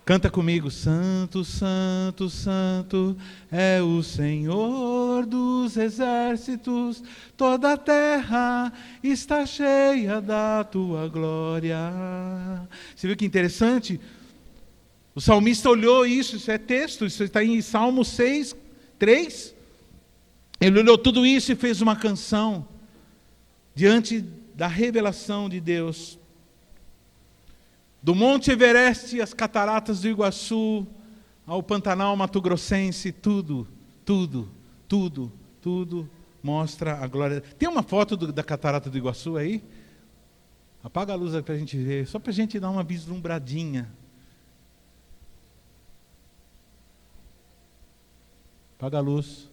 Canta comigo, santo, santo, santo, é o Senhor dos exércitos, toda a terra está cheia da tua glória. Você viu que interessante? O salmista olhou isso é texto, isso está em Salmo 6, 3. Ele olhou tudo isso e fez uma canção diante da revelação de Deus. Do Monte Everest, as Cataratas do Iguaçu, ao Pantanal Mato-Grossense, tudo mostra a glória. Tem uma foto da Catarata do Iguaçu aí? Apaga a luz para a gente ver, só para a gente dar uma vislumbradinha. Apaga a luz.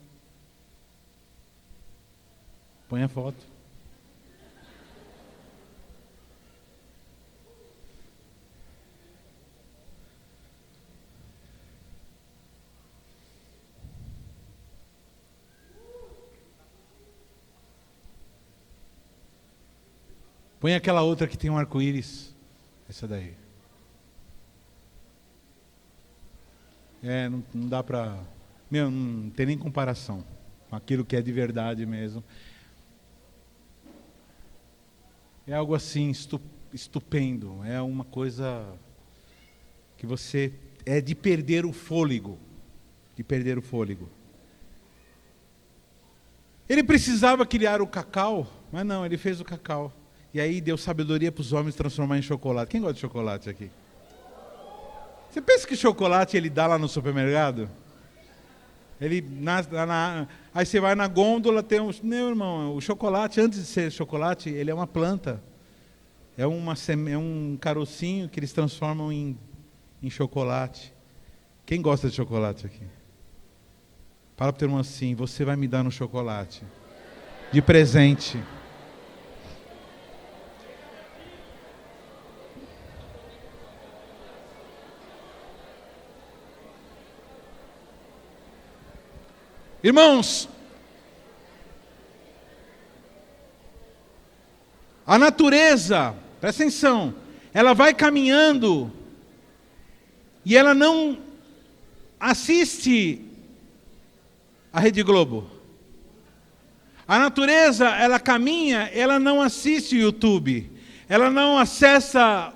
Põe a foto. Põe aquela outra que tem um arco-íris. Essa daí. Não dá para... não tem nem comparação com aquilo que é de verdade mesmo. É algo assim, estupendo. É uma coisa que você... É de perder o fôlego. De perder o fôlego. Ele precisava criar o cacau, mas não, ele fez o cacau. E aí deu sabedoria para os homens transformar em chocolate. Quem gosta de chocolate aqui? Você pensa que chocolate ele dá lá no supermercado? Aí você vai na gôndola, tem uns... Não, irmão, o chocolate, antes de ser chocolate, ele é uma planta. É um carocinho que eles transformam em chocolate. Quem gosta de chocolate aqui? Fala para o teu irmão assim: você vai me dar um chocolate de presente. Irmãos, a natureza, presta atenção, ela vai caminhando e ela não assiste a Rede Globo. A natureza, ela caminha, ela não assiste o YouTube, ela não acessa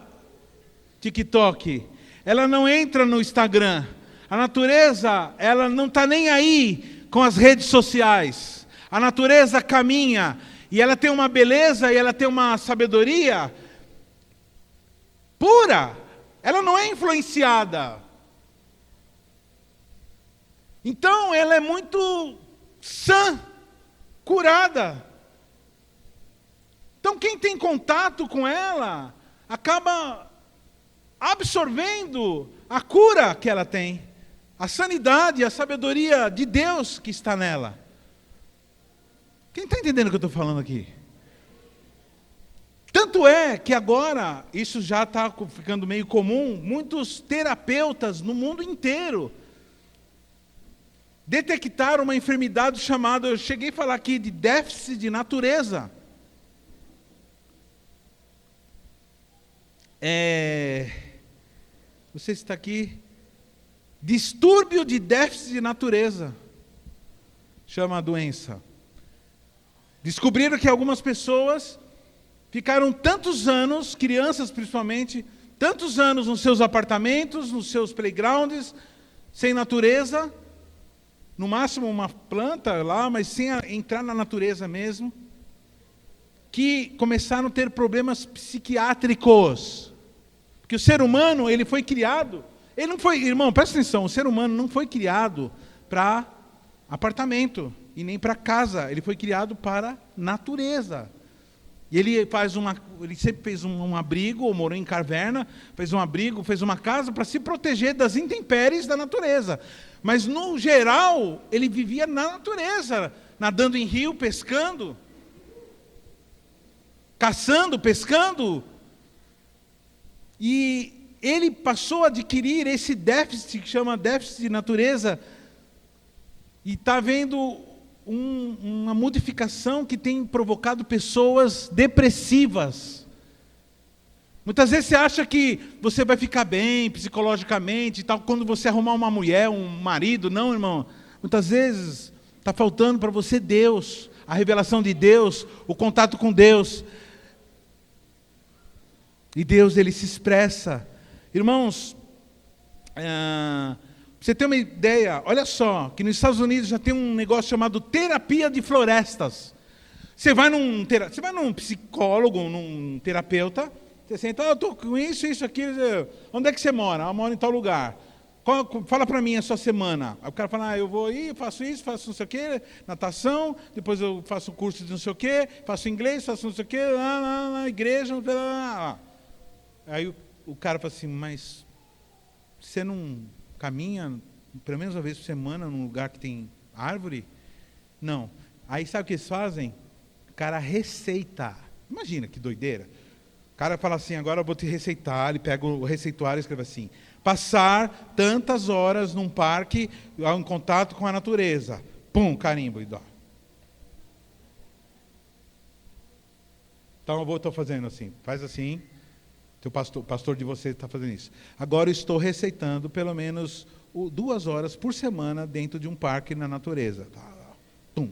TikTok, ela não entra no Instagram. A natureza, ela não está nem aí com as redes sociais. A natureza caminha e ela tem uma beleza e ela tem uma sabedoria pura. Ela não é influenciada. Então ela é muito sã, curada. Então quem tem contato com ela acaba absorvendo a cura que ela tem, a sanidade, a sabedoria de Deus que está nela. Quem está entendendo o que eu estou falando aqui? Tanto é que agora, isso já está ficando meio comum, muitos terapeutas no mundo inteiro detectaram uma enfermidade chamada, eu cheguei a falar aqui, de déficit de natureza. Você está aqui, distúrbio de déficit de natureza, chama a doença. Descobriram que algumas pessoas ficaram tantos anos, crianças principalmente, tantos anos nos seus apartamentos, nos seus playgrounds, sem natureza, no máximo uma planta lá, mas sem entrar na natureza mesmo, que começaram a ter problemas psiquiátricos. Porque o ser humano, ele foi criado, ele não foi, irmão, presta atenção, o ser humano não foi criado para apartamento e nem para casa, ele foi criado para natureza. E ele sempre fez um abrigo, ou morou em caverna, fez um abrigo, fez uma casa para se proteger das intempéries da natureza. Mas no geral, ele vivia na natureza, nadando em rio, pescando, caçando, pescando. E ele passou a adquirir esse déficit, que chama déficit de natureza, e está vendo uma modificação que tem provocado pessoas depressivas. Muitas vezes você acha que você vai ficar bem psicologicamente e tal, quando você arrumar uma mulher, um marido. Não, irmão. Muitas vezes está faltando para você Deus, a revelação de Deus, o contato com Deus. E Deus, ele se expressa. Irmãos, pra você ter uma ideia, olha só, que nos Estados Unidos já tem um negócio chamado terapia de florestas. Você vai num psicólogo, num terapeuta, você senta, eu estou com isso, aquilo. Onde é que você mora? Eu moro em tal lugar. Fala para mim a sua semana. Aí o cara fala, eu vou ir, faço isso, faço não sei o quê, natação, depois eu faço curso de não sei o quê, faço inglês, faço não sei o quê, na igreja, blá. Aí o cara fala assim, mas você não caminha pelo menos uma vez por semana num lugar que tem árvore? Não. Aí sabe o que eles fazem? O cara receita. Imagina que doideira. O cara fala assim, agora eu vou te receitar. Ele pega o receituário e escreve assim, passar tantas horas num parque em contato com a natureza. Pum, carimbo e dó. Então eu estou fazendo assim, faz assim. O pastor de você está fazendo isso. Agora eu estou receitando pelo menos 2 horas por semana dentro de um parque na natureza. Tum.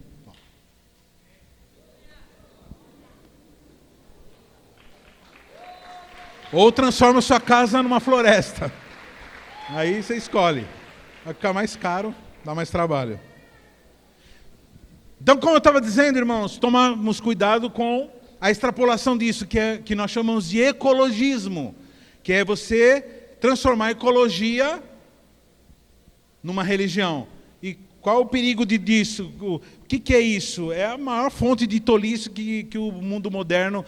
Ou transforma sua casa numa floresta. Aí você escolhe. Vai ficar mais caro, dá mais trabalho. Então, como eu estava dizendo, irmãos, tomamos cuidado com a extrapolação disso, que nós chamamos de ecologismo, que é você transformar a ecologia numa religião. E qual o perigo disso? O que é isso? É a maior fonte de tolice que o mundo moderno...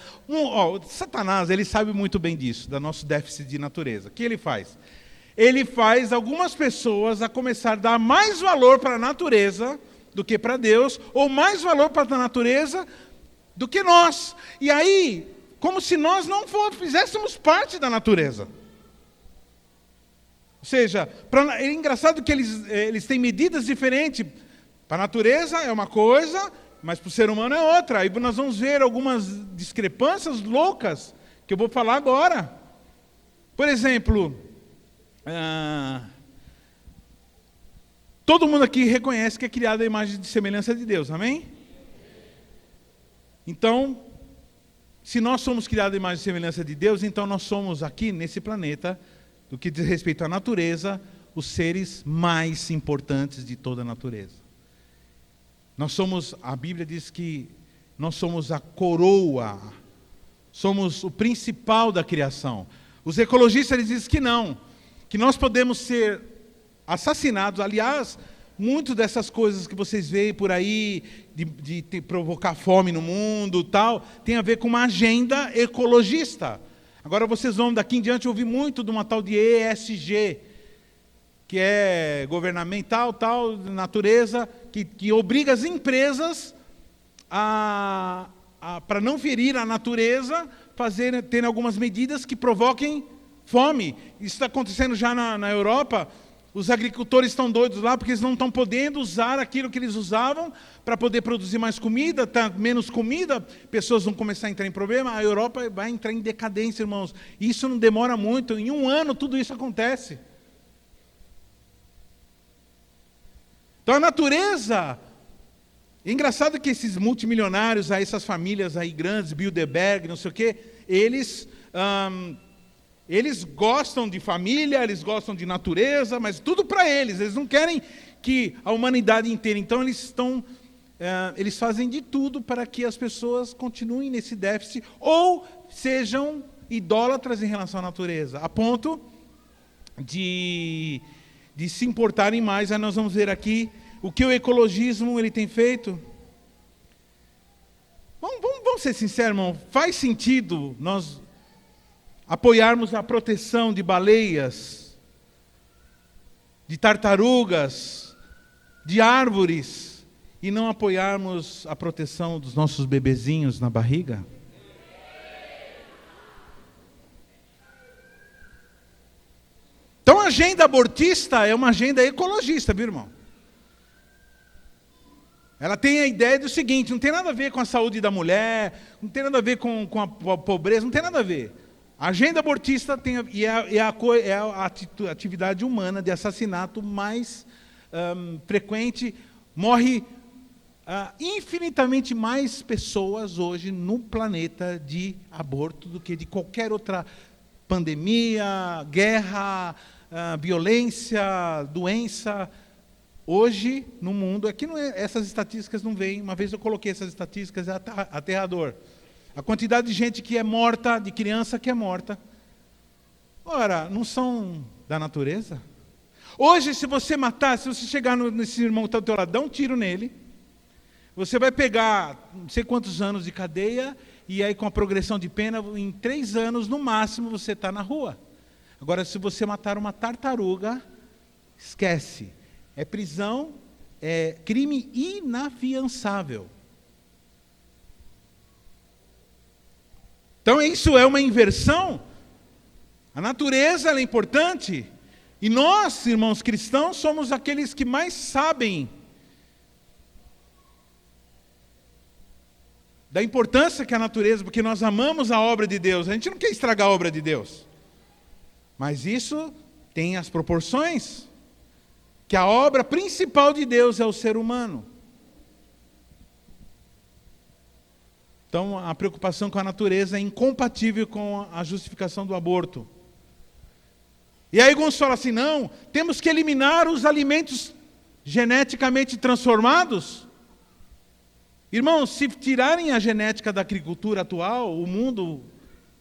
Satanás, ele sabe muito bem disso, do nosso déficit de natureza. O que ele faz? ele faz algumas pessoas a começar a dar mais valor para a natureza do que para Deus, ou mais valor para a natureza do que nós. E aí, como se nós não fizéssemos parte da natureza. Ou seja, é engraçado que eles têm medidas diferentes. Para a natureza é uma coisa, mas para o ser humano é outra. Aí nós vamos ver algumas discrepâncias loucas que eu vou falar agora. Por exemplo, todo mundo aqui reconhece que é criado a imagem e semelhança de Deus, amém? Então, se nós somos criados a imagem e semelhança de Deus, então nós somos aqui nesse planeta, do que diz respeito à natureza, os seres mais importantes de toda a natureza. Nós somos, a Bíblia diz que nós somos a coroa, somos o principal da criação. Os ecologistas eles dizem que não, que nós podemos ser assassinados. Aliás, muitas dessas coisas que vocês veem por aí, de provocar fome no mundo tal, tem a ver com uma agenda ecologista. Agora vocês vão daqui em diante ouvir muito de uma tal de ESG, que é governamental, tal, natureza, que obriga as empresas para não ferir a natureza, ter algumas medidas que provoquem fome. Isso está acontecendo já na Europa. Os agricultores estão doidos lá porque eles não estão podendo usar aquilo que eles usavam para poder produzir mais comida, está menos comida, pessoas vão começar a entrar em problema, a Europa vai entrar em decadência, irmãos. Isso não demora muito, em um ano tudo isso acontece. Então a natureza, é engraçado que esses multimilionários, essas famílias aí grandes, Bilderberg, não sei o quê, eles gostam de família, eles gostam de natureza, mas tudo para eles não querem que a humanidade inteira, então eles fazem de tudo para que as pessoas continuem nesse déficit, ou sejam idólatras em relação à natureza, a ponto de se importarem mais. Aí nós vamos ver aqui o que o ecologismo ele tem feito. Vamos ser sinceros, irmão, faz sentido nós apoiarmos a proteção de baleias, de tartarugas, de árvores, e não apoiarmos a proteção dos nossos bebezinhos na barriga? Então a agenda abortista é uma agenda ecologista, viu, irmão? Ela tem a ideia do seguinte, não tem nada a ver com a saúde da mulher, não tem nada a ver com a pobreza, não tem nada a ver. A agenda abortista é a atividade humana de assassinato mais frequente. Morre infinitamente mais pessoas hoje no planeta de aborto do que de qualquer outra pandemia, guerra, violência, doença. Hoje, no mundo, aqui essas estatísticas não vêm. Uma vez eu coloquei essas estatísticas, é aterrador. A quantidade de gente que é morta, de criança que é morta. Ora, não são da natureza? Hoje, se você matar, se você chegar nesse irmão que está do teu lado, dá um tiro nele, você vai pegar não sei quantos anos de cadeia, e aí com a progressão de pena, em 3 anos, no máximo, você está na rua. Agora, se você matar uma tartaruga, esquece. É prisão, é crime inafiançável. Então isso é uma inversão. A natureza ela é importante. E nós, irmãos cristãos, somos aqueles que mais sabem da importância que a natureza, porque nós amamos a obra de Deus. A gente não quer estragar a obra de Deus. Mas isso tem as proporções. Que a obra principal de Deus é o ser humano. Então, a preocupação com a natureza é incompatível com a justificação do aborto. E aí alguns falam assim, não, temos que eliminar os alimentos geneticamente transformados. Irmãos, se tirarem a genética da agricultura atual, o mundo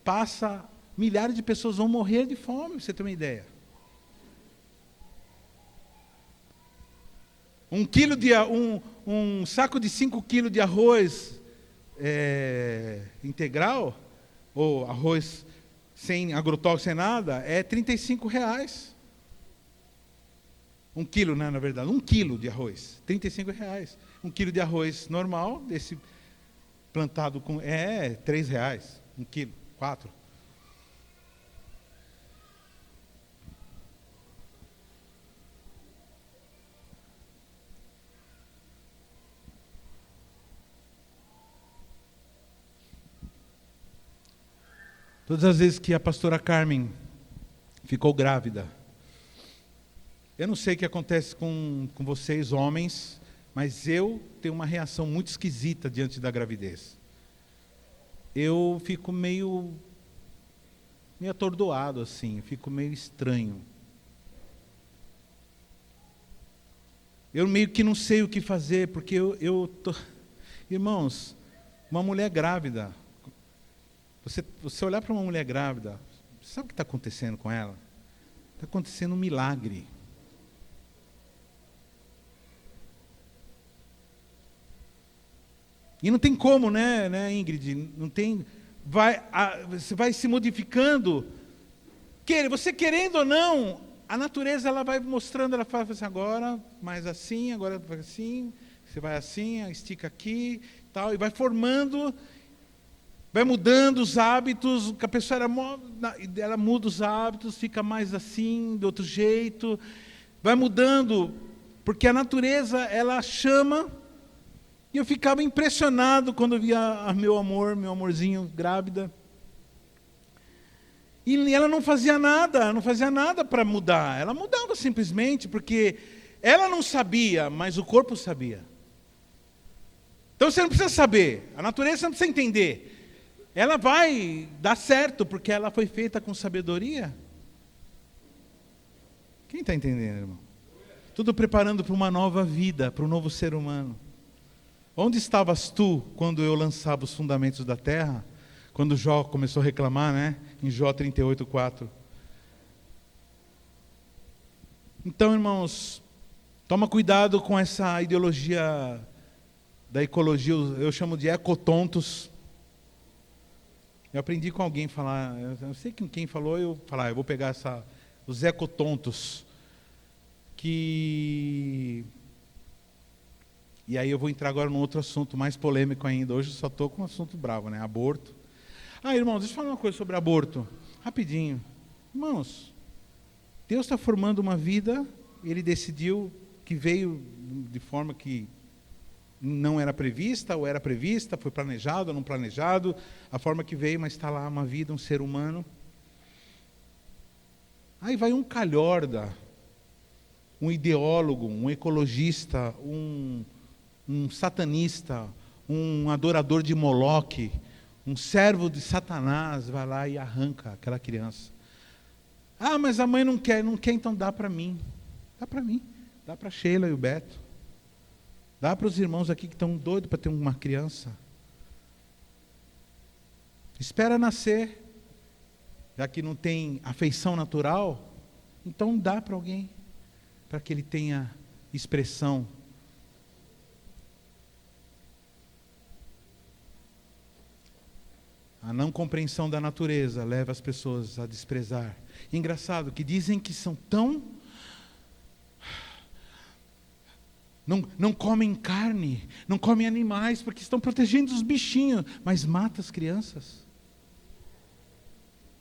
passa, milhares de pessoas vão morrer de fome, pra você ter uma ideia. Um saco de 5 quilos de arroz integral, ou arroz sem agrotóxico, sem nada, é R$35. 1 quilo, né, na verdade, 1 quilo de arroz, R$ 35. 1 quilo de arroz normal, desse plantado com... R$ 3, 1 quilo, 4. Todas as vezes que a pastora Carmen ficou grávida, eu não sei o que acontece com vocês, homens, mas eu tenho uma reação muito esquisita diante da gravidez. Eu fico meio atordoado, assim, fico meio estranho. Eu meio que não sei o que fazer, porque Irmãos, uma mulher grávida, você olhar para uma mulher grávida, sabe o que está acontecendo com ela? Está acontecendo um milagre. E não tem como, né, Ingrid? Não tem. Você vai se modificando. Você querendo ou não, a natureza ela vai mostrando, ela fala assim, agora mais assim, agora vai assim, você vai assim, estica aqui, tal, e vai formando. Vai mudando os hábitos, a pessoa ela muda os hábitos, fica mais assim, de outro jeito. Vai mudando, porque a natureza, ela chama. E eu ficava impressionado quando eu via meu amorzinho, grávida. E ela não fazia nada para mudar. Ela mudava simplesmente, porque ela não sabia, mas o corpo sabia. Então você não precisa saber, a natureza não precisa entender. Ela vai dar certo, porque ela foi feita com sabedoria. Quem está entendendo, irmão? Tudo preparando para uma nova vida, para um novo ser humano. Onde estavas tu quando eu lançava os fundamentos da terra? Quando Jó começou a reclamar, né? Em Jó 38:4. Então, irmãos, toma cuidado com essa ideologia da ecologia, eu chamo de ecotontos. Eu aprendi com alguém a falar, eu sei que quem falou, eu vou pegar os ecotontos, e aí eu vou entrar agora num outro assunto mais polêmico ainda. Hoje eu só estou com um assunto bravo, né? Aborto. Irmãos, deixa eu falar uma coisa sobre aborto, rapidinho. Irmãos, Deus está formando uma vida, Ele decidiu que veio de forma que não era prevista, ou era prevista, foi planejado ou não planejado, a forma que veio, mas está lá uma vida, um ser humano. Aí vai um calhorda, um ideólogo, um ecologista, um satanista, um adorador de Moloque, um servo de Satanás, vai lá e arranca aquela criança. Mas a mãe não quer, então dá para mim. Dá para mim, dá para Sheila e o Beto. Dá para os irmãos aqui que estão doidos para ter uma criança. Espera nascer, já que não tem afeição natural, então dá para alguém, para que ele tenha expressão. A não compreensão da natureza leva as pessoas a desprezar. Engraçado que dizem que são tão... Não comem carne, não comem animais, porque estão protegendo os bichinhos, mas mata as crianças.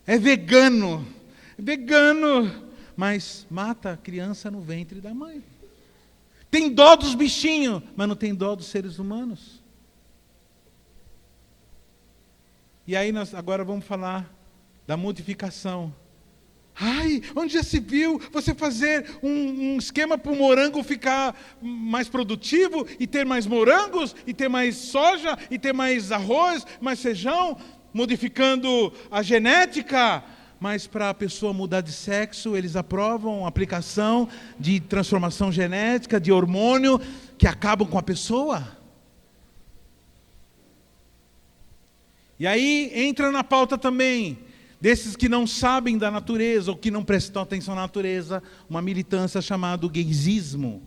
É vegano, mas mata a criança no ventre da mãe. Tem dó dos bichinhos, mas não tem dó dos seres humanos. E aí nós agora vamos falar da modificação. Onde já se viu você fazer um esquema para o morango ficar mais produtivo, e ter mais morangos, e ter mais soja, e ter mais arroz, mais feijão, modificando a genética, mas para a pessoa mudar de sexo, eles aprovam a aplicação de transformação genética, de hormônio, que acabam com a pessoa. E aí entra na pauta também, desses que não sabem da natureza, ou que não prestam atenção na natureza, uma militância chamada gaysismo.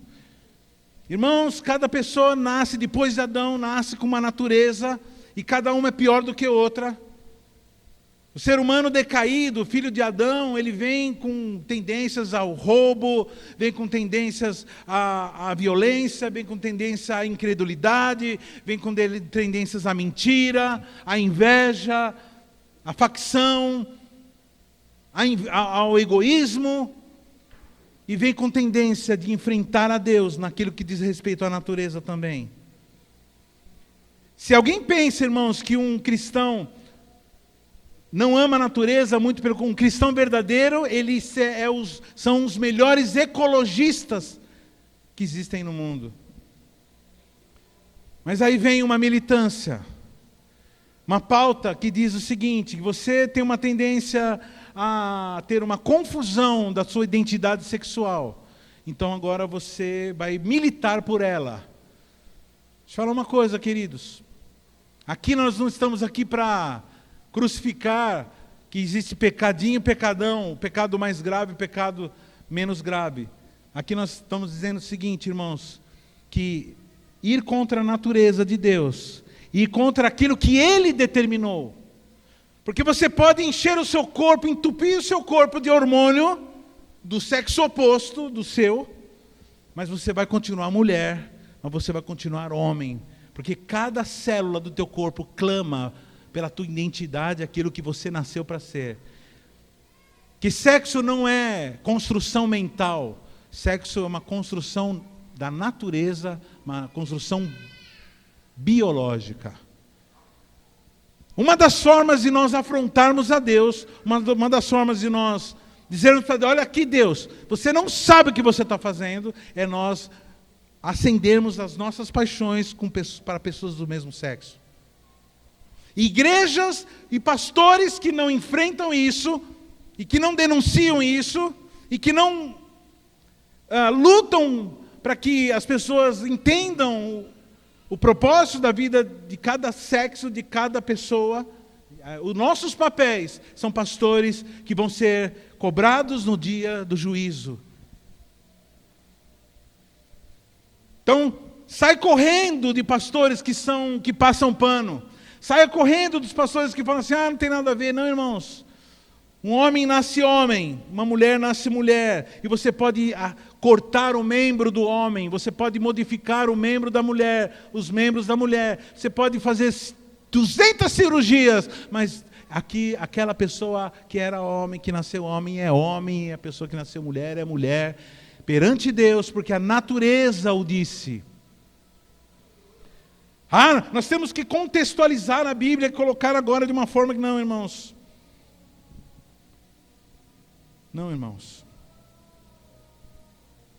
Irmãos, cada pessoa nasce, depois de Adão, nasce com uma natureza, e cada uma é pior do que outra. O ser humano decaído, filho de Adão, ele vem com tendências ao roubo, vem com tendências à violência, vem com tendência à incredulidade, vem com tendências à mentira, à inveja, à facção, ao egoísmo, e vem com tendência de enfrentar a Deus naquilo que diz respeito à natureza também. Se alguém pensa, irmãos, que um cristão não ama a natureza, muito pelo contrário, um cristão verdadeiro, eles são os melhores ecologistas que existem no mundo. Mas aí vem uma militância, uma pauta que diz o seguinte: que você tem uma tendência a ter uma confusão da sua identidade sexual, então agora você vai militar por ela. Deixa eu falar uma coisa, queridos. Aqui nós não estamos aqui para crucificar que existe pecadinho, pecadão, pecado mais grave, pecado menos grave. Aqui nós estamos dizendo o seguinte, irmãos, que ir contra a natureza de Deus, ir contra aquilo que Ele determinou, porque você pode encher o seu corpo, entupir o seu corpo de hormônio do sexo oposto do seu, mas você vai continuar mulher, mas você vai continuar homem, porque cada célula do teu corpo clama pela tua identidade, aquilo que você nasceu para ser. Que sexo não é construção mental, sexo é uma construção da natureza, uma construção biológica. Uma das formas de nós afrontarmos a Deus, uma das formas de nós dizermos para Deus: olha aqui, Deus, você não sabe o que você está fazendo, é nós acendermos as nossas paixões para pessoas do mesmo sexo. Igrejas e pastores que não enfrentam isso, e que não denunciam isso, e que não lutam para que as pessoas entendam o propósito da vida de cada sexo, de cada pessoa. Os nossos papéis são pastores que vão ser cobrados no dia do juízo. Então, sai correndo de pastores que passam pano. Saia correndo dos pastores que falam assim: não tem nada a ver. Não, irmãos. Um homem nasce homem, uma mulher nasce mulher, e você pode cortar o membro do homem, você pode modificar o membro da mulher, os membros da mulher, você pode fazer 200 cirurgias, mas aquela pessoa que era homem, que nasceu homem, e a pessoa que nasceu mulher é mulher, perante Deus, porque a natureza o disse. Nós temos que contextualizar a Bíblia e colocar agora de uma forma que não, irmãos. Não, irmãos.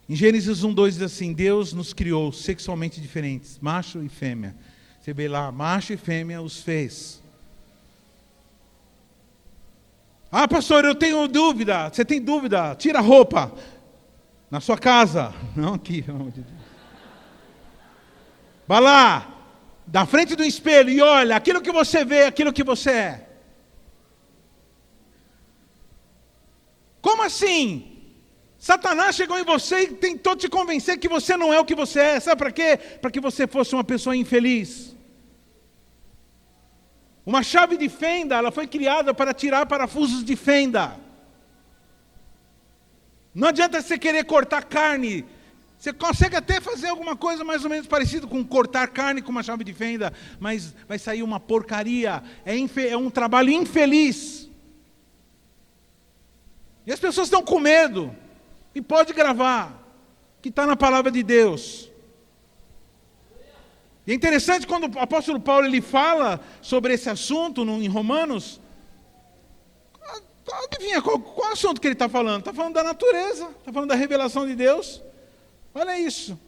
Em Gênesis 1:2 diz assim: Deus nos criou sexualmente diferentes, macho e fêmea. Você vê lá, macho e fêmea os fez. Pastor, eu tenho dúvida. Você tem dúvida? Tira a roupa. Na sua casa. Não aqui, pelo amor de Deus. Vai lá, na frente do espelho e olha, aquilo que você vê, aquilo que você é. Como assim? Satanás chegou em você e tentou te convencer que você não é o que você é. Sabe para quê? Para que você fosse uma pessoa infeliz. Uma chave de fenda, ela foi criada para tirar parafusos de fenda. Não adianta você querer cortar carne. Você consegue até fazer alguma coisa mais ou menos parecido com cortar carne com uma chave de fenda, mas vai sair uma porcaria. É um trabalho infeliz. E as pessoas estão com medo. E pode gravar, que está na palavra de Deus. E é interessante quando o apóstolo Paulo ele fala sobre esse assunto em Romanos. Adivinha qual assunto que ele está falando? Está falando da natureza, está falando da revelação de Deus. Olha isso.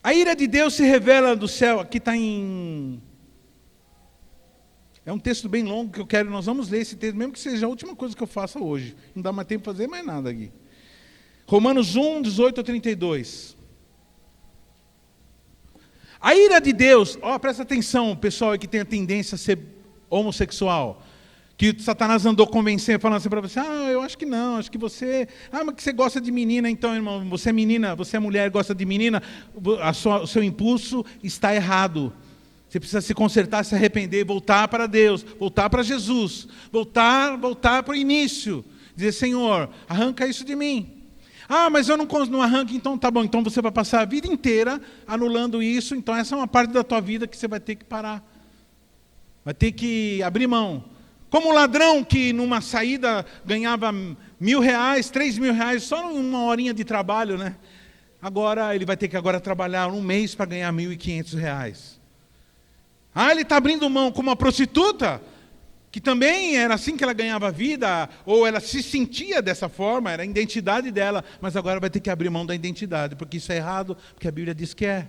A ira de Deus se revela do céu. Aqui está em... É um texto bem longo que eu quero, nós vamos ler esse texto, mesmo que seja a última coisa que eu faça hoje. Não dá mais tempo para fazer mais nada aqui. Romanos 1:18-32. A ira de Deus, presta atenção, pessoal que tem a tendência a ser homossexual, que Satanás andou convencendo, falando assim para você: eu acho que não, acho que você... mas que você gosta de menina, então, irmão, você é menina, você é mulher, gosta de menina, o seu impulso está errado. Você precisa se consertar, se arrepender, voltar para Deus, voltar para Jesus, voltar para o início. Dizer, Senhor, arranca isso de mim. Ah, mas eu não arranco, então tá bom. Então você vai passar a vida inteira anulando isso. Então essa é uma parte da tua vida que você vai ter que parar. Vai ter que abrir mão. Como o ladrão que numa saída ganhava R$1.000, R$3.000, só uma horinha de trabalho, né? Agora ele vai ter que trabalhar um mês para ganhar R$1.500. Ah, ele está abrindo mão como uma prostituta, que também era assim que ela ganhava vida, ou ela se sentia dessa forma, era a identidade dela, mas agora vai ter que abrir mão da identidade, porque isso é errado, porque a Bíblia diz que é.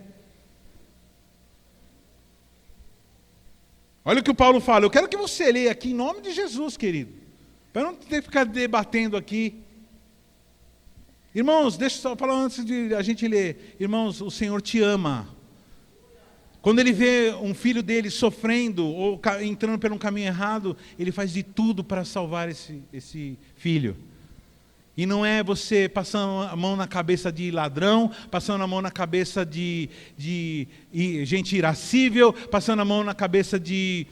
Olha o que o Paulo fala, eu quero que você leia aqui em nome de Jesus, querido, para não ter que ficar debatendo aqui. Irmãos, deixa eu só falar antes de a gente ler. Irmãos, o Senhor te ama. Quando ele vê um filho dele sofrendo ou entrando por um caminho errado, ele faz de tudo para salvar esse filho. E não é você passando a mão na cabeça de ladrão, passando a mão na cabeça de gente irascível, passando a mão na cabeça de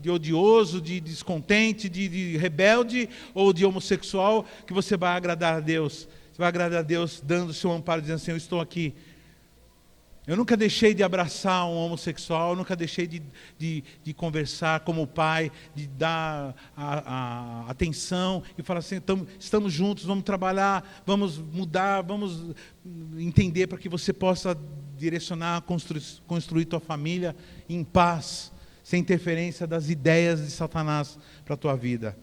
odioso, de descontente, de rebelde ou de homossexual, que você vai agradar a Deus. Você vai agradar a Deus dando o seu amparo, dizendo assim, eu estou aqui. Eu nunca deixei de abraçar um homossexual, eu nunca deixei de conversar como pai, de dar a atenção e falar assim, estamos juntos, vamos trabalhar, vamos mudar, vamos entender para que você possa direcionar, construir tua família em paz, sem interferência das ideias de Satanás para a tua vida.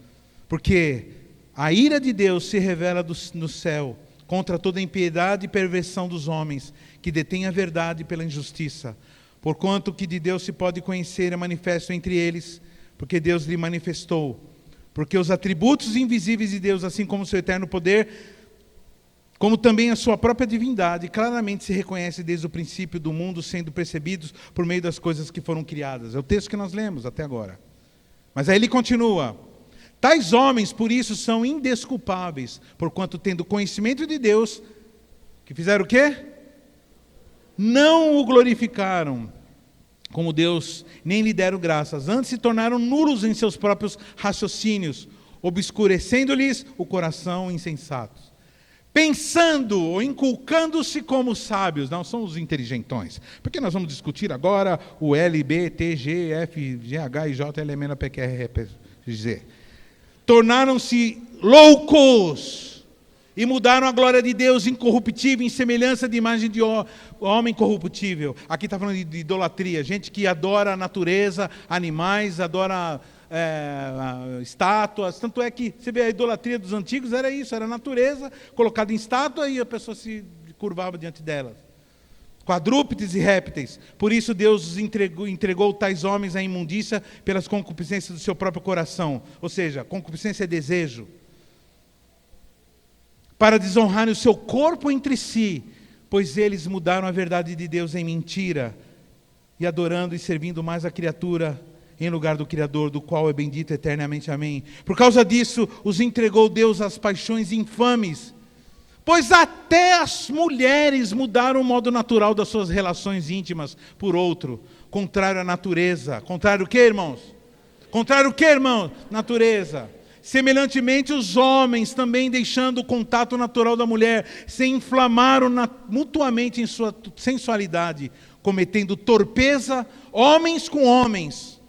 Porque a ira de Deus se revela no céu contra toda a impiedade e perversão dos homens, que detêm a verdade pela injustiça. Porquanto o que de Deus se pode conhecer é manifesto entre eles, porque Deus lhe manifestou. Porque os atributos invisíveis de Deus, assim como o seu eterno poder, como também a sua própria divindade, claramente se reconhece desde o princípio do mundo, sendo percebidos por meio das coisas que foram criadas. É o texto que nós lemos até agora. Mas aí ele continua. Tais homens, por isso, são indesculpáveis, porquanto tendo conhecimento de Deus, que fizeram o quê? Não o glorificaram como Deus, nem lhe deram graças. Antes se tornaram nulos em seus próprios raciocínios, obscurecendo-lhes o coração insensatos. Pensando ou inculcando-se como sábios, não são os inteligentões, porque nós vamos discutir agora o L, B, T, G, F, G, H, I, J, L, M, N, P, Q, R, P, Z. Tornaram-se loucos e mudaram a glória de Deus incorruptível em semelhança de imagem de homem corruptível. Aqui está falando de idolatria, gente que adora a natureza, animais, adora estátuas. Tanto é que você vê a idolatria dos antigos, era isso, era a natureza colocada em estátua e a pessoa se curvava diante delas. Quadrúpedes e répteis. Por isso Deus os entregou tais homens à imundícia pelas concupiscências do seu próprio coração. Ou seja, concupiscência é desejo. Para desonrarem o seu corpo entre si, pois eles mudaram a verdade de Deus em mentira, e adorando e servindo mais a criatura em lugar do Criador, do qual é bendito eternamente. Amém. Por causa disso, os entregou Deus às paixões infames, pois até as mulheres mudaram o modo natural das suas relações íntimas por outro, contrário à natureza. Contrário o quê, irmãos? Contrário o quê, irmãos? Natureza. Semelhantemente, os homens, também deixando o contato natural da mulher, se inflamaram mutuamente em sua sensualidade, cometendo torpeza, homens com homens,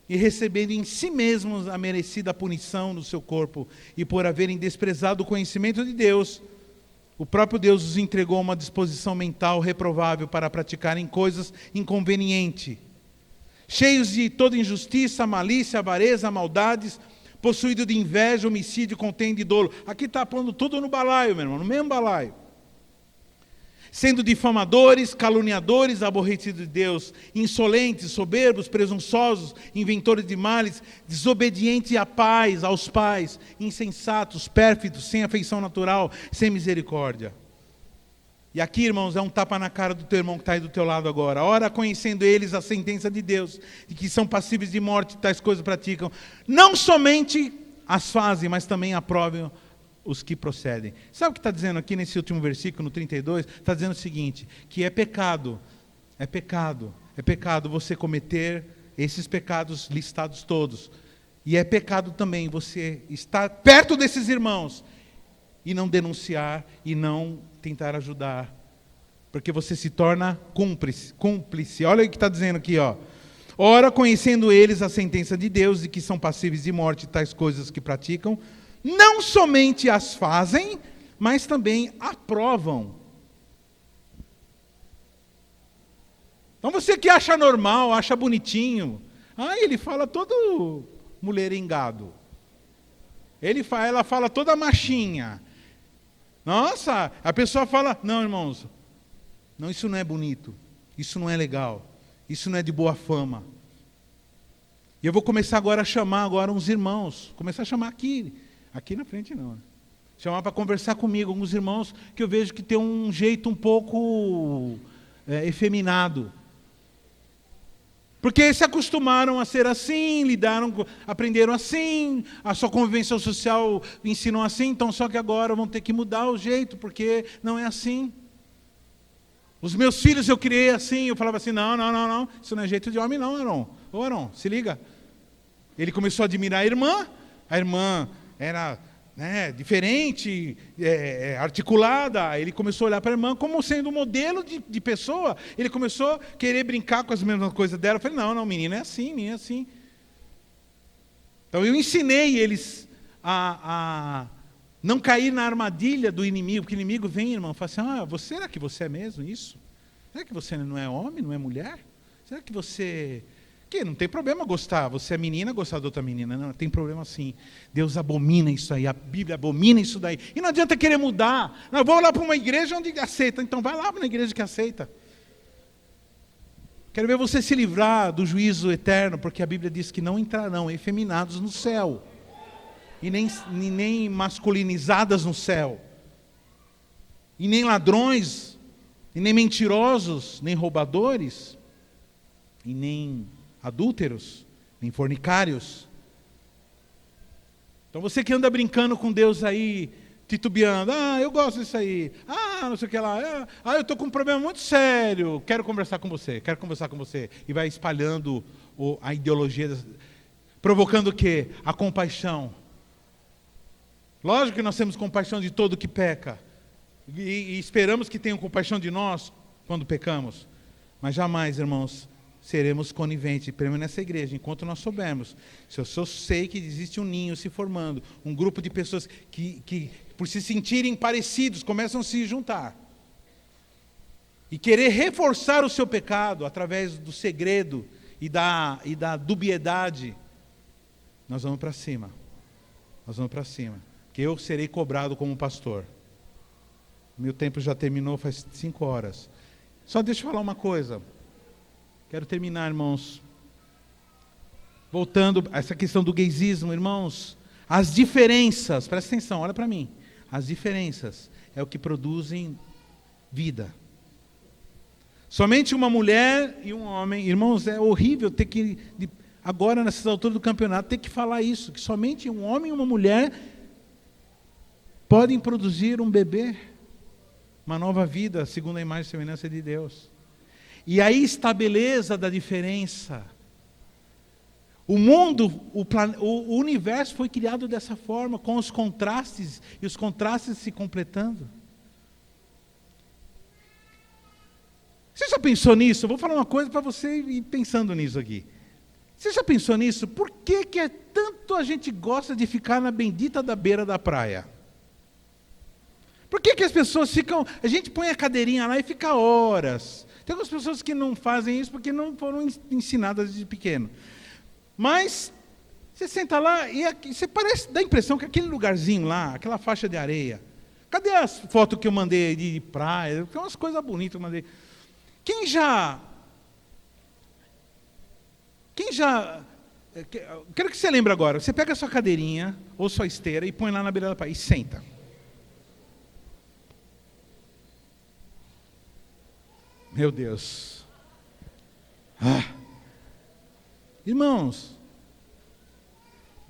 e recebendo em si mesmos a merecida punição no seu corpo, e por haverem desprezado o conhecimento de Deus, o próprio Deus os entregou a uma disposição mental reprovável para praticarem coisas inconvenientes, cheios de toda injustiça, malícia, avareza, maldades, possuído de inveja, homicídio, contenda e dolo. Aqui está pondo tudo no balaio, meu irmão, no mesmo balaio. Sendo difamadores, caluniadores, aborrecidos de Deus, insolentes, soberbos, presunçosos, inventores de males, desobedientes aos pais, insensatos, pérfidos, sem afeição natural, sem misericórdia. E aqui, irmãos, é um tapa na cara do teu irmão que está aí do teu lado agora. Ora, conhecendo eles a sentença de Deus, de que são passíveis de morte, tais coisas praticam, não somente as fazem, mas também aprovem os que procedem. Sabe o que está dizendo aqui nesse último versículo, no 32? Está dizendo o seguinte, que é pecado É pecado você cometer esses pecados listados todos. E é pecado também você estar perto desses irmãos e não denunciar e não tentar ajudar. Porque você se torna cúmplice. Olha o que está dizendo aqui, ó. Ora, conhecendo eles a sentença de Deus, e que são passíveis de morte tais coisas que praticam, não somente as fazem, mas também aprovam. Então você que acha normal, acha bonitinho, ele fala todo mulherengado. Ela fala toda machinha. Nossa, a pessoa fala, não, irmãos, não, isso não é bonito, isso não é legal, isso não é de boa fama. E eu vou começar agora a chamar uns irmãos, começar a chamar aqui na frente não, né? Chamar para conversar comigo, alguns irmãos que eu vejo que tem um jeito um pouco efeminado. Porque se acostumaram a ser assim, aprenderam assim, a sua convivência social ensinou assim, então só que agora vão ter que mudar o jeito, porque não é assim. Os meus filhos eu criei assim, eu falava assim, não, isso não é jeito de homem não, Aron. Ô Aron, se liga. Ele começou a admirar a irmã era diferente, articulada. Ele começou a olhar para a irmã como sendo um modelo de pessoa. Ele começou a querer brincar com as mesmas coisas dela. Eu falei, não, menina é assim, menina é assim. Então eu ensinei eles a não cair na armadilha do inimigo, porque o inimigo vem, irmão, e fala assim, será que você é mesmo isso? Será que você não é homem, não é mulher? Será que você... Que não tem problema gostar, você é menina, gostar de outra menina. Não, tem problema sim. Deus abomina isso aí, a Bíblia abomina isso daí. E não adianta querer mudar. Não, eu vou lá para uma igreja onde aceita. Então vai lá para uma igreja que aceita. Quero ver você se livrar do juízo eterno, porque a Bíblia diz que não entrarão efeminados no céu. E nem masculinizadas no céu. E nem ladrões, e nem mentirosos, nem roubadores, e nem adúlteros, nem fornicários. Então você que anda brincando com Deus aí, titubeando, eu gosto disso aí, não sei o que lá, eu estou com um problema muito sério, quero conversar com você, e vai espalhando a ideologia, provocando o quê? A compaixão. Lógico que nós temos compaixão de todo que peca, e esperamos que tenham compaixão de nós quando pecamos, mas jamais, irmãos, seremos coniventes, pelo menos nessa igreja, enquanto nós soubermos. Se eu sei que existe um ninho se formando, um grupo de pessoas que por se sentirem parecidos, começam a se juntar. E querer reforçar o seu pecado através do segredo e da dubiedade, nós vamos para cima. Que eu serei cobrado como pastor. Meu tempo já terminou faz 5 horas. Só deixa eu falar uma coisa. Quero terminar, irmãos. Voltando a essa questão do gaysismo, irmãos. As diferenças, presta atenção, olha para mim. As diferenças é o que produzem vida. Somente uma mulher e um homem. Irmãos, é horrível ter que, agora nessas alturas do campeonato, ter que falar isso. Que somente um homem e uma mulher podem produzir um bebê. Uma nova vida, segundo a imagem e semelhança de Deus. E aí está a beleza da diferença. O mundo, o universo foi criado dessa forma, com os contrastes, e os contrastes se completando. Você já pensou nisso? Eu vou falar uma coisa para você ir pensando nisso aqui. Você já pensou nisso? Por que tanto a gente gosta de ficar na bendita da beira da praia? Por que as pessoas ficam... A gente põe a cadeirinha lá e fica horas. Tem algumas pessoas que não fazem isso porque não foram ensinadas de pequeno. Mas você senta lá e você dá a impressão que aquele lugarzinho lá, aquela faixa de areia, cadê as fotos que eu mandei de praia? Tem umas coisas bonitas que eu mandei. Quem já... Quero que você lembre agora. Você pega a sua cadeirinha ou sua esteira e põe lá na beira da praia e senta. Meu Deus. Irmãos,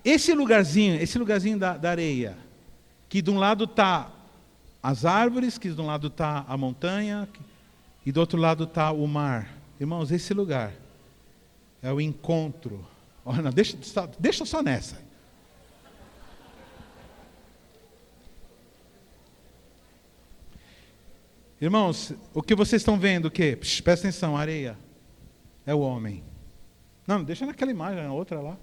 esse lugarzinho da areia, que de um lado está as árvores, que de um lado está a montanha, e do outro lado está o mar. Irmãos, esse lugar é o encontro. Olha, não, deixa só nessa. Irmãos, o que vocês estão vendo, o quê? Presta atenção, areia é o homem. Não, deixa naquela imagem, a outra lá.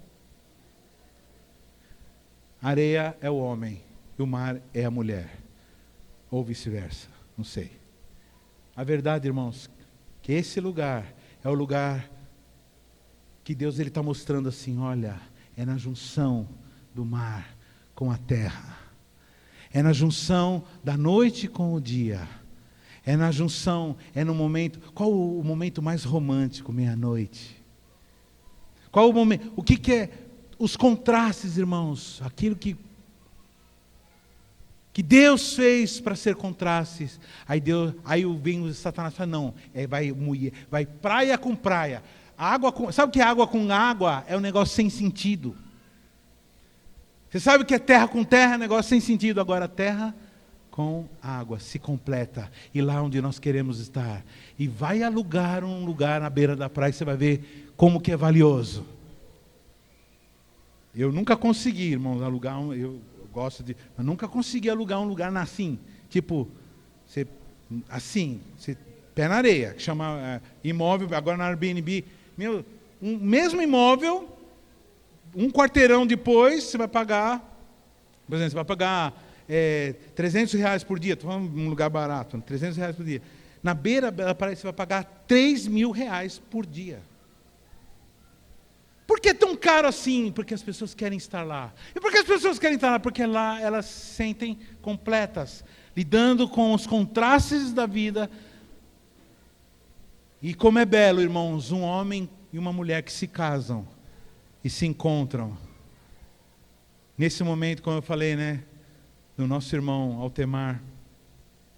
Areia é o homem e o mar é a mulher. Ou vice-versa, não sei. A verdade, irmãos, que esse lugar é o lugar que Deus está mostrando assim, olha, é na junção do mar com a terra. É na junção da noite com o dia. É na junção, é no momento. Qual o momento mais romântico? Meia-noite. Qual o momento? O que é os contrastes, irmãos? Aquilo que Deus fez para ser contrastes. Aí vem o Satanás e fala, não, vai praia com praia. Sabe o que é água com água? É um negócio sem sentido. Você sabe o que é terra com terra? É um negócio sem sentido. Agora terra com água se completa. E lá onde nós queremos estar. E vai alugar um lugar na beira da praia, você vai ver como que é valioso. Eu nunca consegui, irmãos, alugar eu gosto de, mas nunca consegui alugar um lugar assim, tipo, pé na areia, que chama imóvel, agora na Airbnb, mesmo imóvel, um quarteirão depois, você vai pagar, por exemplo, você vai pagar R$300 por dia, estou falando de um lugar barato, R$300 por dia. Na beira da praia você vai pagar R$3.000 por dia. Por que é tão caro assim? Porque as pessoas querem estar lá. E por que as pessoas querem estar lá? Porque lá elas se sentem completas, lidando com os contrastes da vida. E como é belo, irmãos, um homem e uma mulher que se casam e se encontram. Nesse momento, como eu falei, né, do nosso irmão Altemar,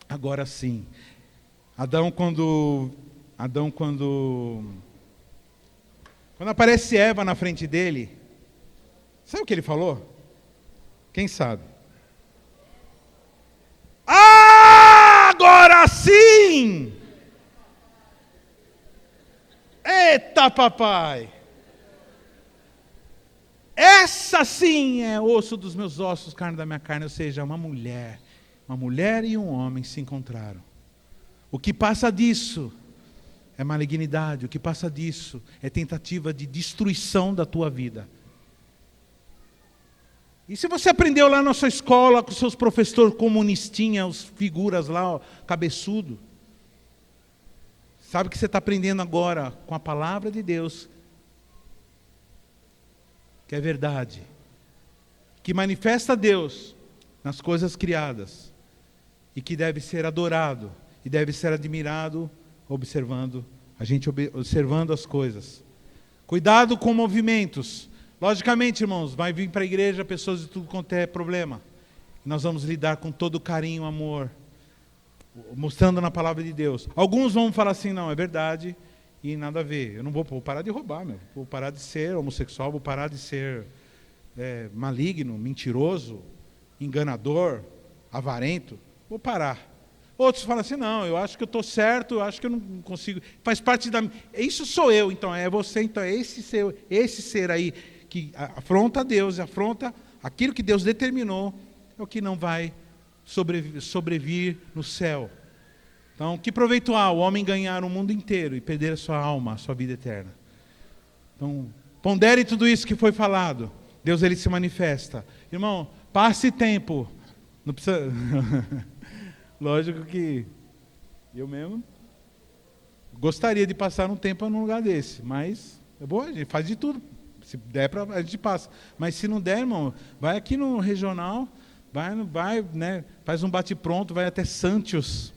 agora sim. Adão quando aparece Eva na frente dele, sabe o que ele falou? Quem sabe? Agora sim! Eita, papai! Essa sim é osso dos meus ossos, carne da minha carne, ou seja, uma mulher e um homem se encontraram. O que passa disso é malignidade, o que passa disso é tentativa de destruição da tua vida. E se você aprendeu lá na sua escola com seus professores comunistinhas, os figuras lá, ó, cabeçudo, sabe o que você está aprendendo agora com a palavra de Deus, que é verdade, que manifesta Deus nas coisas criadas e que deve ser adorado e deve ser admirado observando as coisas. Cuidado com movimentos. Logicamente, irmãos, vai vir para a igreja pessoas de tudo quanto é problema. Nós vamos lidar com todo carinho, amor, mostrando na palavra de Deus. Alguns vão falar assim, não, é verdade e nada a ver. Eu não vou parar de roubar, vou parar de ser homossexual, vou parar de ser maligno, mentiroso, enganador, avarento. Vou parar. Outros falam assim, não, eu acho que eu estou certo, eu acho que eu não consigo. Faz parte da... Isso sou eu, então, é você, então, é esse ser aí que afronta Deus, afronta aquilo que Deus determinou, é o que não vai sobrevir no céu. Então, que proveito há o homem ganhar o mundo inteiro e perder a sua alma, a sua vida eterna? Então, pondere tudo isso que foi falado. Deus, ele se manifesta. Irmão, passe tempo. Não precisa... Lógico que eu mesmo gostaria de passar um tempo num lugar desse, mas é bom, a gente faz de tudo. Se der, a gente passa. Mas se não der, irmão, vai aqui no regional, vai, né, faz um bate-pronto, vai até Santos.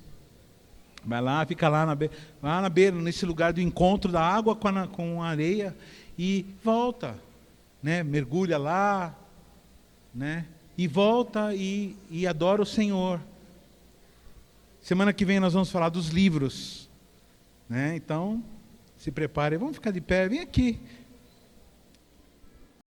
Vai lá, fica lá na beira, nesse lugar do encontro da água com a areia e volta, né, mergulha lá, né, e volta e adora o Senhor. Semana que vem nós vamos falar dos livros, né? Então, se prepare, vamos ficar de pé, vem aqui.